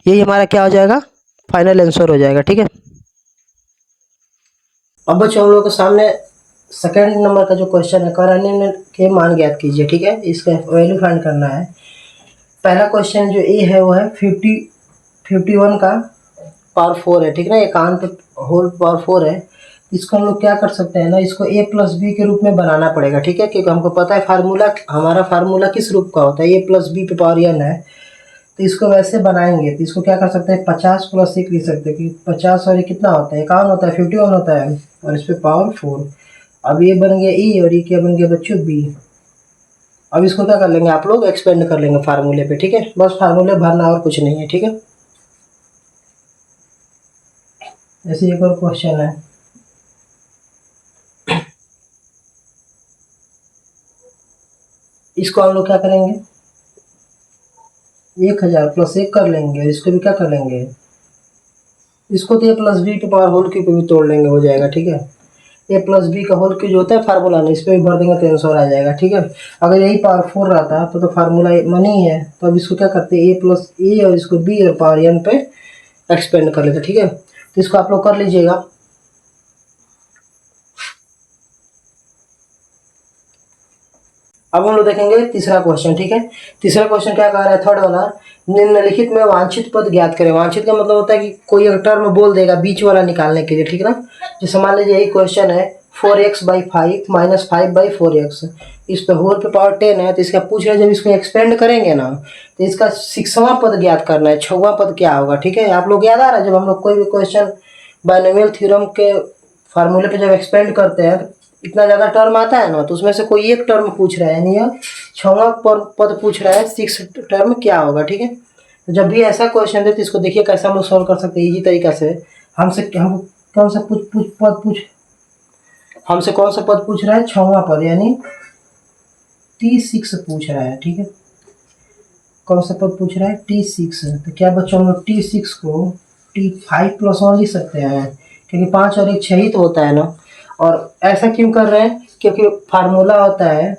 यही हमारा क्या हो जाएगा, फाइनल आंसर हो जाएगा, ठीक है। अब बच्चों हम लोग के सामने सेकंड नंबर का जो क्वेश्चन है, करंट के मान ज्ञात कीजिए, ठीक है, इसका वैल्यू फाइंड करना है। पहला क्वेश्चन जो ए है वो है 51 का पावर 4 है, ठीक है ना, एकांत होल पावर 4 है। इसको हम लोग क्या कर सकते हैं ना, इसको a प्लस बी के रूप में बनाना पड़ेगा, ठीक है, क्योंकि हमको पता है फार्मूला, हमारा फार्मूला किस रूप का होता है, a प्लस बी पे पावर n है। तो इसको वैसे बनाएंगे तो इसको क्या कर सकते हैं 50 प्लस 1 लिख सकते हैं कि 50 और ये कितना होता है 51 होता है, 51 होता है, और इस पे पावर 4। अब ये बन गया e और ये क्या बन गया बच्चों b। अब इसको क्या कर लेंगे आप लोग, एक्सपेंड कर लेंगे फार्मूले पे, ठीक है, बस फार्मूले भरना और कुछ नहीं है, ठीक है। ऐसे एक और क्वेश्चन है, इसको हम लोग क्या करेंगे 1000 प्लस 1 कर लेंगे, और इसको भी क्या कर लेंगे, इसको तो a प्लस बी के पावर होल क्यूब पे भी तोड़ लेंगे, हो जाएगा। ठीक है, a प्लस बी का होल क्यूब जो होता है फार्मूला में, इस पर भी भर देंगे तो आंसर आ जाएगा। ठीक है, अगर यही पावर 4 रहता तो फार्मूला मनी है, तो अब इसको क्या करते हैं a प्लस ए और इसको b और पावर n पे एक्सपेंड कर लेते। ठीक है, तो इसको आप लोग कर लीजिएगा। अब हम लोग देखेंगे तीसरा क्वेश्चन। ठीक है, तीसरा क्वेश्चन क्या कह रहा है, थर्ड वाला, निम्नलिखित में वांछित पद ज्ञात करें। वांछित का मतलब होता है कि कोई अगर टर्म बोल देगा बीच वाला निकालने के लिए। ठीक है ना, जैसे मान लीजिए यही क्वेश्चन है 4x/5 माइनस 5/4x, इस पे होल पे पावर 10 है, तो इसका पूछ रहे जब इसको एक्सपेंड करेंगे ना, तो इसका 6वां पद ज्ञात करना है, 6वां पद क्या होगा। ठीक है, आप लोग याद आ रहा है जब हम लोग कोई भी क्वेश्चन बायनोमियल थ्योरम के फार्मूले पे जब एक्सपेंड करते हैं, इतना ज़्यादा टर्म आता है ना, तो उसमें से कोई एक टर्म पूछ रहा है, यानी यह 6वां पद पूछ रहा है, 6 टर्म क्या होगा। ठीक है, तो जब भी ऐसा क्वेश्चन दे तो इसको देखिए कैसे हम लोग सॉल्व कर सकते हैं इजी तरीका से। हमसे हम कौन सा हमसे कौन सा पद पूछ रहा है, 6वां पद, यानी T6 पूछ रहा है। ठीक है, कौन सा पद पूछ रहा है, T6। तो क्या बच्चों हम लोग T6 को T5 प्लस 1 लिख सकते हैं, क्योंकि 5 और 1 6 ही तो होता है ना। और ऐसा क्यों कर रहे हैं, क्योंकि फार्मूला होता है,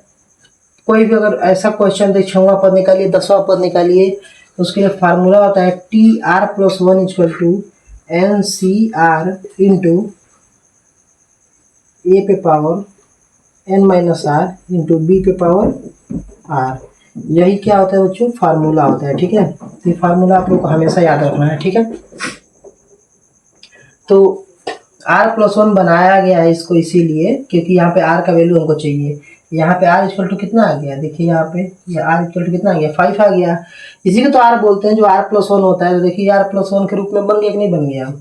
कोई भी अगर ऐसा क्वेश्चन दे 6वां पद निकालिए 10वां पद निकालिए, तो उसके लिए फार्मूला होता है TR plus 1 equal to NCR into A पे power n minus R into B पे पावर r। यही क्या होता है बच्चों, फार्मूला होता है। ठीक है, ये फार्मूला आप लोग को हमेशा याद रखना है। ठीक है, तो r+1 बनाया गया है इसको इसीलिए क्योंकि यहाँ पे r का वैल्यू हमको चाहिए। यहाँ पे r इक्वल टू कितना आ गया, देखिए यहाँ पे ये r इक्वल टू कितना आ गया, 5 आ गया। इसी को तो r बोलते हैं जो r+1 होता है। तो देखिए r+1 के रूप में बन गया कि नहीं बन गया।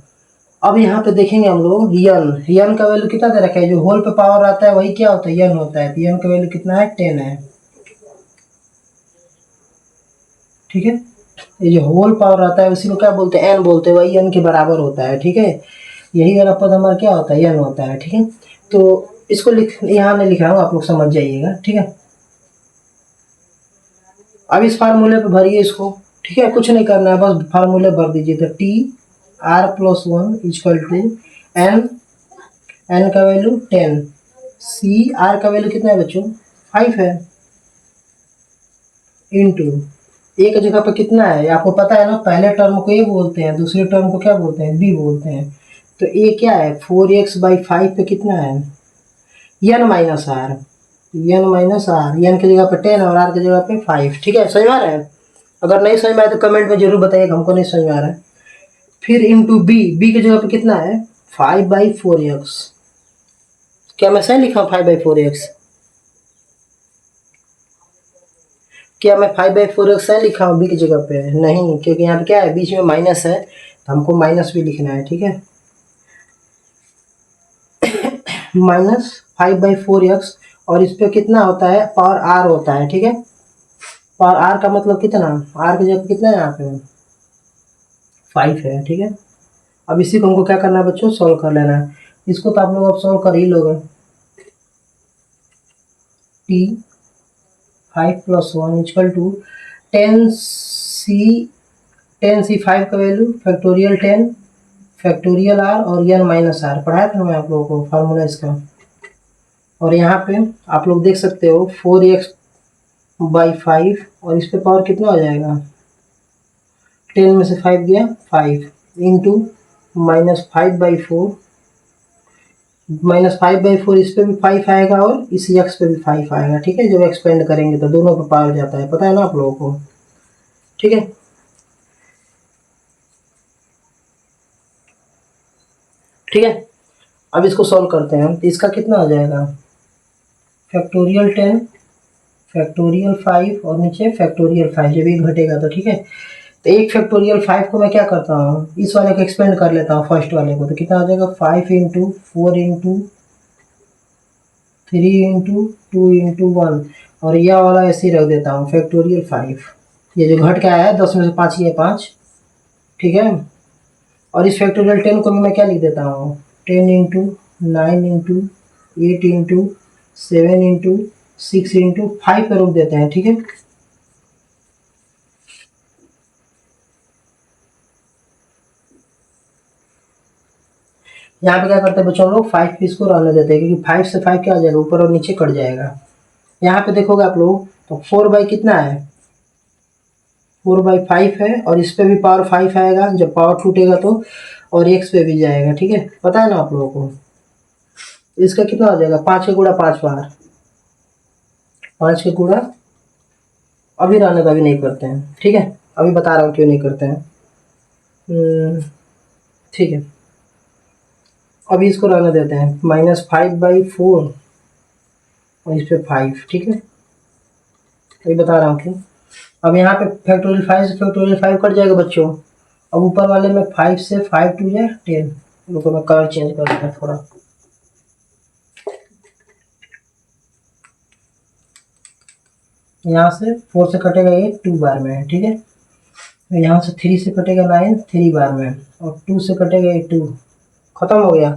अब यहाँ पे देखेंगे हम लोग यन का वैल्यू कितना दे रखा है, जो होल पे पावर आता है वही क्या होता है, यन होता है। तो यन का वैल्यू कितना है, 10 है। ठीक है, ये जो होल पावर आता है उसी को क्या बोलते हैं, एन बोलते हैं, वही एन के बराबर होता है। ठीक है, यही वाला पद हमारा क्या होता है, एन होता है। ठीक है, तो इसको यहाँ नहीं लिख रहा हूँ, आप लोग समझ जाइएगा। ठीक है, अब इस फार्मूले पे भरिए इसको। ठीक है, कुछ नहीं करना है, बस फार्मूले भर दीजिए। तो TR+1 इक्वल टू एन का वैल्यू 10, CR का वैल्यू कितना है बच्चों, 5 है, इंटू ए की जगह पे कितना है, आपको पता है ना, पहले टर्म को ए बोलते हैं, दूसरे टर्म को क्या बोलते हैं, बी बोलते हैं। तो ए क्या है, 4x/5 पे कितना है, n माइनस आर, एन की जगह पे 10 और आर की जगह पे 5। ठीक है, समझ में आ रहा है। अगर नहीं समझ में आए तो कमेंट में जरूर बताइएगा, हमको नहीं समझ में आ रहा है। फिर इंटू बी की जगह पे कितना है, 5/4x। क्या मैं सही लिखा हूँ 5/4x, क्या मैं 5/4x सही लिखा हूँ बी की जगह पे, नहीं, क्योंकि यहाँ पे क्या है, बीच में माइनस है, तो हमको माइनस भी लिखना है। ठीक है, -5/4x, और इस पे कितना होता है, पावर r होता है। ठीक है, पावर r का मतलब कितना, r की जगह कितना है, यहाँ पे 5 है। ठीक है, अब इसी को हमको क्या करना है बच्चों, सॉल्व कर लेना है। इसको तो आप लोग अब सॉल्व कर ही लोगे। T5+1 इक्वल टू 10C 5 का वैल्यू फैक्टोरियल 10 फैक्टोरियल r और n माइनस आर, पढ़ाया था मैं आप लोगों को फार्मूला इसका। और यहाँ पे आप लोग देख सकते हो 4x/5, और इस पे पावर कितना हो जाएगा, 10 में से 5 गया 5, इंटू -5/4, -5/4, इस पे भी 5 आएगा और इस x पे भी 5 आएगा। ठीक है, जब एक्सपेंड करेंगे तो दोनों पे पावर जाता है, पता है ना आप लोगों को। ठीक है, ठीक है, अब इसको सॉल्व करते हैं। तो इसका कितना हो जाएगा, फैक्टोरियल 10 फैक्टोरियल 5 और नीचे फैक्टोरियल 5, जब एक घटेगा तो। ठीक है, तो एक फैक्टोरियल 5 को मैं क्या करता हूँ, इस वाले को एक्सपेंड कर लेता हूँ फर्स्ट वाले को, तो कितना हो जाएगा, 5 इंटू 4 इंटू 3 इंटू 2 इंटू 1, और यह वाला ऐसे ही रख देता हूँ फैक्टोरियल 5। ये जो घट के आया है 10 में से 5 ये 5। ठीक है, और इस फैक्टोरियल 10 को भी मैं क्या लिख देता हूँ, 10 into 9 into 8 into 7 into 6 into 5 पे रोक देते हैं, ठीक है। यहाँ पे क्या करते हैं बच्चों, हम लोग 5 पे इसको रहने देते हैं, क्योंकि 5 से 5 क्या आ जाएगा, ऊपर और नीचे कट जाएगा। यहाँ पे देखोगे आप लोग तो 4 बाई कितना है, 4/5 है, और इस पे भी पावर 5 आएगा जब पावर टूटेगा तो, और x पे भी जाएगा, ठीक है, पता है ना आप लोगों को। इसका कितना हो जाएगा, 5 के गुणा 5 बार, 5 के गुणा, अभी रहने का भी नहीं करते हैं, ठीक है, अभी बता रहा हूँ क्यों नहीं करते हैं। ठीक है, अभी इसको रहने देते हैं, -5/4 और इस पे 5, ठीक है, अभी बता रहा हूँ क्यों। अब यहाँ पे फैक्टोरियल 5 से फैक्टोरियल 5 कट जाएगा बच्चों। अब ऊपर वाले में 5 से 5 टू या 10, रुको मैं कलर चेंज कर देता थोड़ा। यहाँ से 4 से कटेगा ये 2 बार में, ठीक है, यहाँ से 3 से कटेगा 9 3 बार में, और 2 से कटेगा ये 2, खत्म हो गया।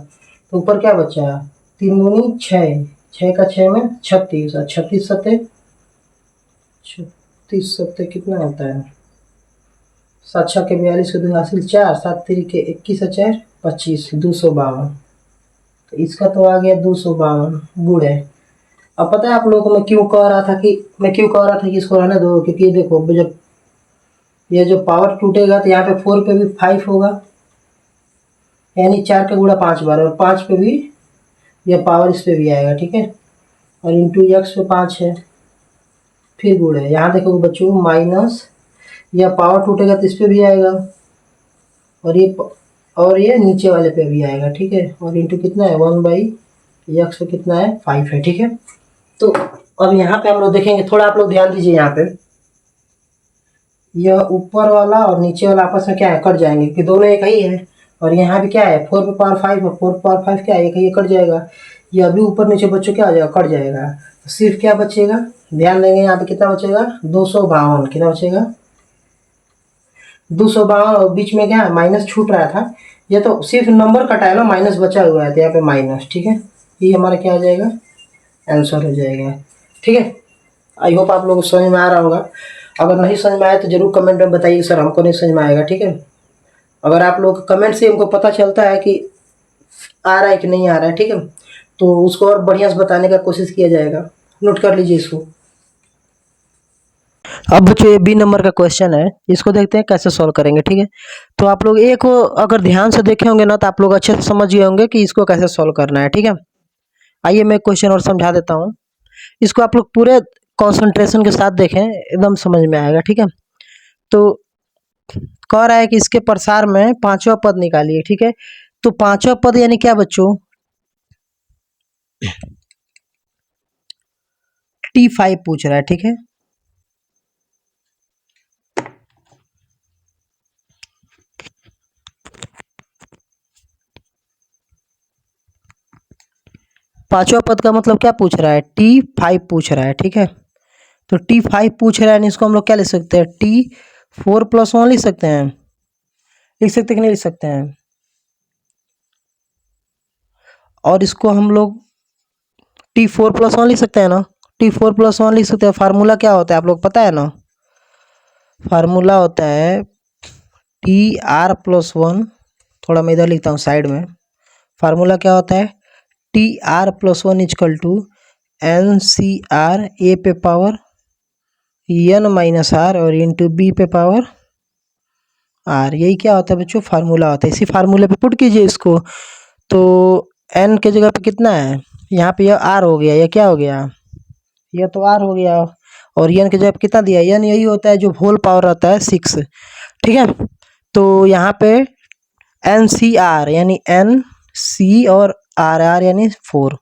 तो ऊपर क्या बचा, 3 दूनी 6, 6 का 6 में 36, और 36 सत्ते कितना होता है, 7 6 के 42 के 2 हासिल 4, 7 3 के 21 और 4 25, 252। तो इसका तो आ गया 252 गुड़ है। अब पता है आप लोगों को मैं क्यों कह रहा था कि इसको रहने दो, क्योंकि ये देखो जब ये जो पावर टूटेगा तो यहाँ पे 4 पे भी 5 होगा, यानी 4 का गुणा 5 बार, और 5 पे भी यह पावर इस पे भी आएगा, ठीक है, और इंटू x पे 5 है, फिर गुण है। यहाँ देखो बच्चों माइनस, यह पावर टूटेगा तो इस पे भी आएगा, और ये नीचे वाले पे भी आएगा, ठीक है, और इंटू कितना है 1/x पे कितना है 5 है, ठीक है। तो अब यहाँ पे हम लोग देखेंगे, थोड़ा आप लोग ध्यान दीजिए, यहाँ पे यह ऊपर वाला और नीचे वाला आपस में क्या है, कट जाएंगे, क्योंकि दोनों एक ही है, और यहाँ भी क्या है 4 पे पावर 5 है, 4 पावर 5 क्या है, एक ही कट जाएगा, यह भी ऊपर नीचे बच्चों क्या हो जाएगा, कट जाएगा, तो सिर्फ क्या बचेगा, ध्यान देंगे यहाँ पे कितना बचेगा, 252, कितना बचेगा 252, और बीच में क्या है माइनस छूट रहा था, ये तो सिर्फ नंबर कटा है ना, माइनस बचा हुआ है, तो यहाँ पे माइनस, ठीक है, ये हमारा क्या हो जाएगा, आंसर हो जाएगा, ठीक है। आई होप आप लोगों को समझ में आ रहा होगा, अगर नहीं समझ में आया तो जरूर कमेंट में बताइए, सर हमको नहीं समझ में आएगा, ठीक है। अगर आप लोग कमेंट से हमको पता चलता है कि आ रहा है कि नहीं आ रहा है, ठीक है, तो उसको और बढ़िया से बताने का कोशिश किया जाएगा, नोट कर लीजिए इसको। अब बच्चों ये बी नंबर का क्वेश्चन है, इसको देखते हैं कैसे सॉल्व करेंगे, ठीक है। तो आप लोग एक अगर ध्यान से देखे होंगे ना, तो आप लोग अच्छे से समझ गए होंगे कि इसको कैसे सॉल्व करना है, ठीक है। आइए मैं क्वेश्चन और समझा देता हूँ, इसको आप लोग पूरे कंसंट्रेशन के साथ देखें, एकदम समझ में आएगा, ठीक है। तो कह रहा है कि इसके प्रसार में पांचवा पद निकालिए, ठीक है। तो पांचवा पद यानी क्या बच्चों, T5 पूछ रहा है, ठीक है। पांचवा पद का मतलब क्या पूछ रहा है, T5 पूछ रहा है, ठीक है। तो T5 पूछ रहा है, इसको हम लोग क्या लिख सकते हैं, T4+1 लिख सकते हैं, कि नहीं लिख सकते हैं। और इसको हम लोग T4+1 लिख सकते हैं ना, T4+1 लिख सकते हैं। फार्मूला क्या होता है आप लोग पता है ना, फार्मूला होता है TR+1, थोड़ा मैं इधर लिखता हूँ साइड में, फार्मूला क्या होता है, TR+1 is equal to NCR A पे पावर N-R और इंटू B पे पावर R, यही क्या होता है बच्चों, फार्मूला होता है। इसी फार्मूले पे पुट कीजिए इसको, तो N के जगह पे कितना है, यहाँ पे यह R हो गया, यह क्या हो गया, यह तो R हो गया, और N के जगह पे कितना दिया, N यही होता है जो होल पावर रहता है 6, ठीक है। तो यहाँ पे NCR यानी NC और RR यानी 4,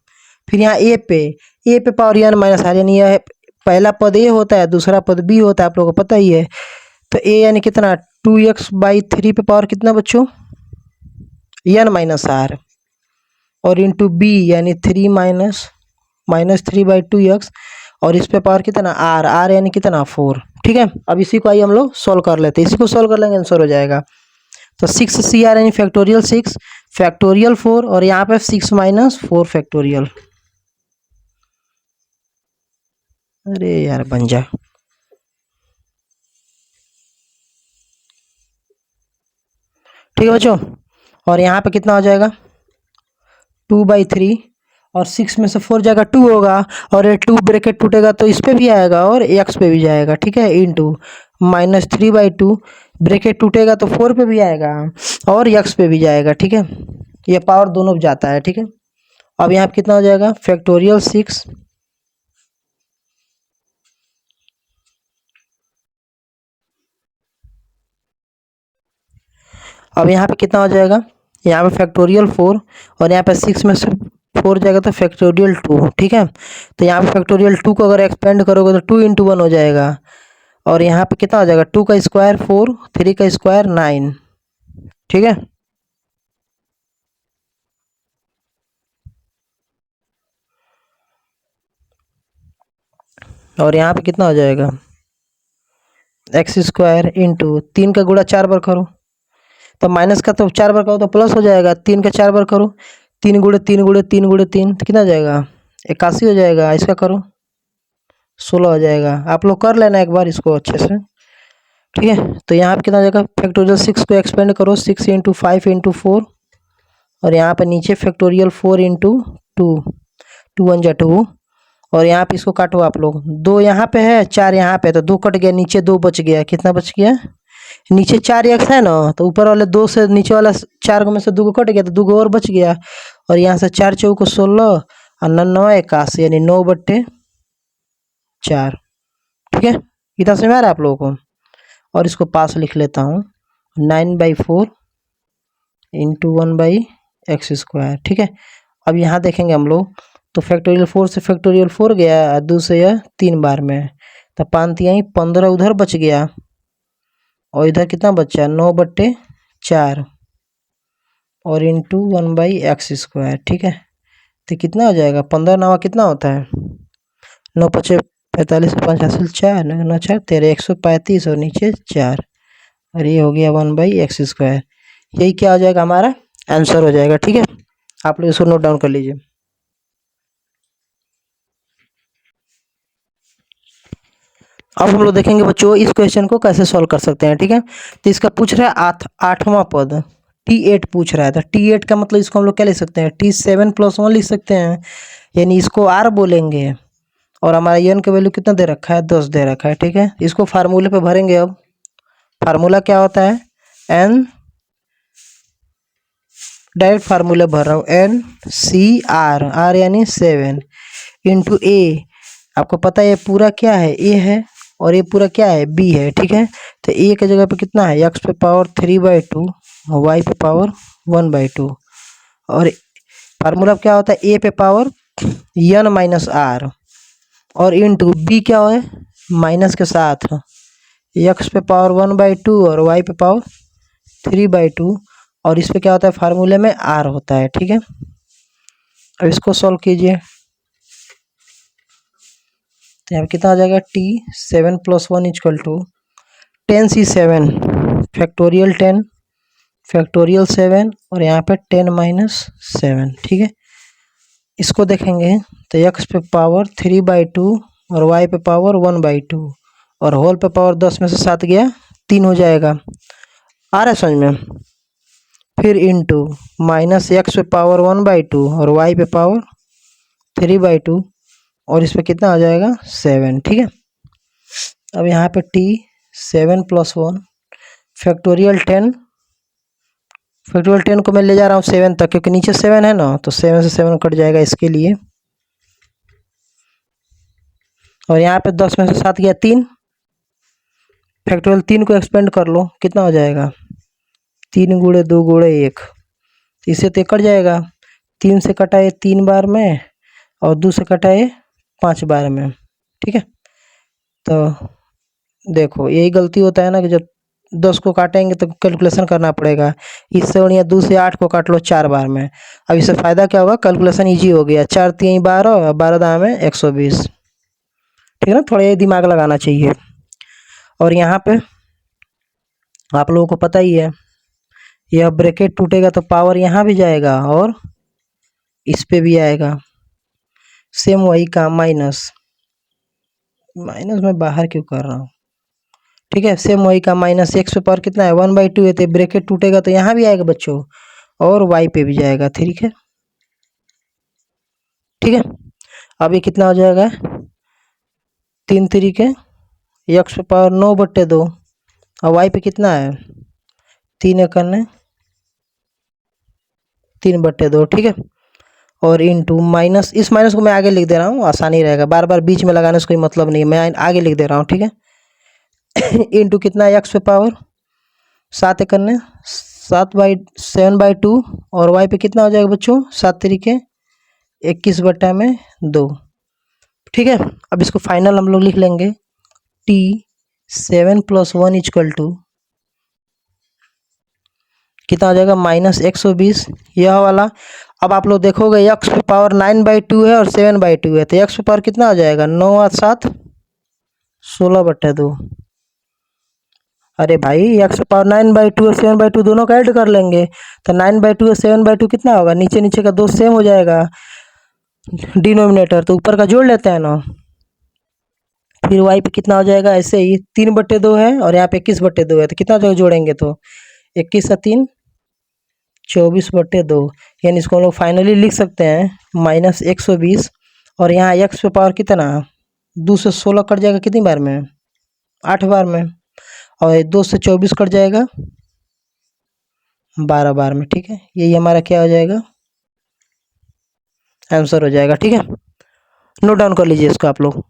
फिर यहाँ A पे पावर N-R, यानी यह पहला पद A होता है, दूसरा पद B होता है, आप लोगों को पता ही है। तो A यानी कितना 2x/3 पे पावर कितना बच्चों, N-R, और इंटू B यानी 3-3/2x, और इस पे पावर कितना R यानी कितना 4, ठीक है। अब इसी को आइए हम लोग सॉल्व कर लेते हैं, इसी को सॉल्व कर लेंगे आंसर हो जाएगा। तो 6CR यानी फैक्टोरियल 6 फैक्टोरियल 4, और यहाँ पे 6 - 4 फैक्टोरियल, अरे यार बन जा। ठीक है बच्चों, और यहाँ पे कितना हो जाएगा 2/3, और 6 में से 4 जाएगा 2 होगा, और ये 2 ब्रैकेट टूटेगा तो इस पे भी आएगा और x पे भी जाएगा। ठीक है, इंटू -3/2 ब्रैकेट टूटेगा तो 4 पे भी आएगा और x पे भी जाएगा। ठीक है, ये पावर दोनों पे जाता है। ठीक है, अब यहाँ पे कितना हो जाएगा फैक्टोरियल 6, अब यहाँ पे कितना हो जाएगा, यहाँ पे फैक्टोरियल 4, और यहाँ पे 6 में से 4 जाएगा तो फैक्टोरियल 2। ठीक है, तो यहाँ पे फैक्टोरियल 2 को अगर एक्सपेंड करोगे तो 2 × 1 हो जाएगा, और यहाँ पे कितना हो जाएगा 2 का स्क्वायर 4, 3 का स्क्वायर 9। ठीक है, और यहाँ पे कितना हो जाएगा x² इंटू 3 का गुणा 4 बार करो, तो माइनस का तो 4 बार करो तो प्लस हो जाएगा, 3 का 4 बार करो, 3 गुणे 3 गुणे 3 गुणे 3 तो कितना हो जाएगा 81 हो जाएगा। इसका करो 16 हो जाएगा। आप लोग कर लेना एक बार इसको अच्छे से। ठीक है, तो यहाँ पे कितना हो जाएगा फैक्टोरियल 6 को एक्सपेंड करो, 6 × 5 × 4, और यहाँ पे नीचे फैक्टोरियल 4 × 2, 2 1 जा 2, और यहाँ पे इसको काटो आप लोग, 2 यहाँ पे है 4 यहाँ पे, तो 2 कट गया, नीचे 2 बच गया। कितना बच गया, नीचे 4x है ना, तो ऊपर वाले 2 से नीचे वाला 4 में से 2 को कट गया तो 2 को और बच गया, और यहाँ से 4 चौको 16 और 9 9 81, यानी 9/4। ठीक है, इतना समझ आ रहा है आप लोगों को, और इसको पास लिख लेता हूँ 9/4 × 1/x²। ठीक है, अब यहाँ देखेंगे हम लोग, तो फैक्टोरियल 4 से फैक्टोरियल 4 गया, 2 से यह 3 बार में, तो 5 यहीं 15 उधर बच गया, और इधर कितना बचा 9/4 और इंटू 1/x²। ठीक है, तो कितना हो जाएगा 15 9 कितना होता है 9 5 45 5 हासिल 4 9 4 13 135, और नीचे 4, और ये हो गया 1/x²। यही क्या हो जाएगा हमारा आंसर हो जाएगा। ठीक है, आप लोग इसको नोट डाउन कर लीजिए। अब हम लोग देखेंगे बच्चों इस क्वेश्चन को कैसे सॉल्व कर सकते हैं। ठीक है, तो इसका पूछ रहा है 8वां पद T8 पूछ रहा है, तो T8 का मतलब इसको हम लोग क्या लिख सकते हैं T7 + 1 लिख सकते हैं, यानी इसको R बोलेंगे, और हमारा n का वैल्यू कितना दे रखा है 10 दे रखा है। ठीक है, इसको फार्मूले पे भरेंगे। अब फार्मूला क्या होता है n, डायरेक्ट फार्मूला भर रहा हूँ NCR, R यानी 7 इंटू A, आपको पता है ये पूरा क्या है A है, और ये पूरा क्या है B है। ठीक है, तो A की जगह पे कितना है x पे पावर 3/2 और y पे पावर 1/2, और फार्मूला क्या होता है A पे पावर n - R, और इंटू B क्या है माइनस के साथ x पे पावर 1/2 और y पे पावर 3/2, और इस पे क्या होता है फार्मूले में R होता है। ठीक है, अब इसको सॉल्व कीजिए, तो यहाँ पे कितना आ जाएगा T7 + 1 = 10C7 फैक्टोरियल 10 फैक्टोरियल 7, और यहाँ पे 10 - 7। ठीक है, इसको देखेंगे तो x पे पावर 3/2 और y पे पावर 1/2, और होल पे पावर 10 में से 7 गया 3 हो जाएगा। आ रहा है समझ में, फिर इंटू -x पे पावर 1/2 और y पे पावर 3/2, और इस पे कितना आ जाएगा 7। ठीक है, अब यहाँ पे T7 + 1 फैक्टोरियल 10, फैक्टोरियल 10 को मैं ले जा रहा हूँ 7 तक, क्योंकि नीचे 7 है ना, तो 7 से 7 कट जाएगा इसके लिए, और यहाँ पे 10 में से 7 गया 3, फैक्टोरियल 3 को एक्सपेंड कर लो, कितना हो जाएगा 3 × 2 × 1, इससे तो कट जाएगा, 3 से कटा है 3 बार में, और 2 से कटा है 5 बार में। ठीक है, तो देखो यही गलती होता है ना कि जब 10 को काटेंगे तो कैलकुलेशन करना पड़ेगा, इससे बढ़िया 2 से 8 को काट लो 4 बार में। अब इससे फ़ायदा क्या होगा, कैलकुलेशन इजी हो गया, 4 3 12, 12 दाम में 120। ठीक है ना, थोड़ा ये दिमाग लगाना चाहिए। और यहाँ पे आप लोगों को पता ही है, यह ब्रैकेट टूटेगा तो पावर यहाँ भी जाएगा और इस पे भी आएगा, सेम वही काम माइनस, माइनस में बाहर क्यों कर रहा हूँ, ठीक है। सेम वही का माइनस एक्स पे पावर कितना है 1/2 है, तो ब्रैकेट टूटेगा तो यहाँ भी आएगा बच्चों और वाई पे भी जाएगा, ठीक है। ठीक है, अब ये कितना हो जाएगा 3 3 एक्स पे पावर 9/2 और वाई पे कितना है 3 3/2, ठीक है। और इंटू माइनस, इस माइनस को मैं आगे लिख दे रहा हूँ, आसानी रहेगा, बार बार बीच में लगाने से कोई मतलब नहीं है, मैं आगे लिख दे रहा हूँ, ठीक है। इंटू कितना है एक्स पे पावर 7 और वाई पे कितना हो जाएगा बच्चों 7 3 21/2, ठीक है। अब इसको फाइनल हम लोग लिख लेंगे t7 + 1 = कितना हो जाएगा -120 यह वाला। अब आप लोग देखोगे एक्स पे पावर 9/2 है और 7/2 है, तो एक्स पे पावर कितना हो जाएगा 9 और 7 16/2। अरे भाई एक्स पे पावर 9/2 और 7/2 दोनों का ऐड कर लेंगे, तो 9/2 और 7/2 कितना होगा, नीचे नीचे का 2 सेम हो जाएगा डिनोमिनेटर, तो ऊपर का जोड़ लेते हैं ना। फिर वाई पे कितना हो जाएगा ऐसे ही 3/2 है और यहाँ पे 21/2 है, तो कितना जो जोड़ेंगे तो 21 और 3 24/2, यानी इसको हम लोग फाइनली लिख सकते हैं -120 और यहाँ एक्स पे पावर कितना 2 से 16 कट जाएगा कितनी बार में 8 बार में, और 2 से 24 कट जाएगा 12 बार में, ठीक है। यही हमारा क्या हो जाएगा आंसर हो जाएगा, ठीक है। नोट डाउन कर लीजिए इसको आप लोग।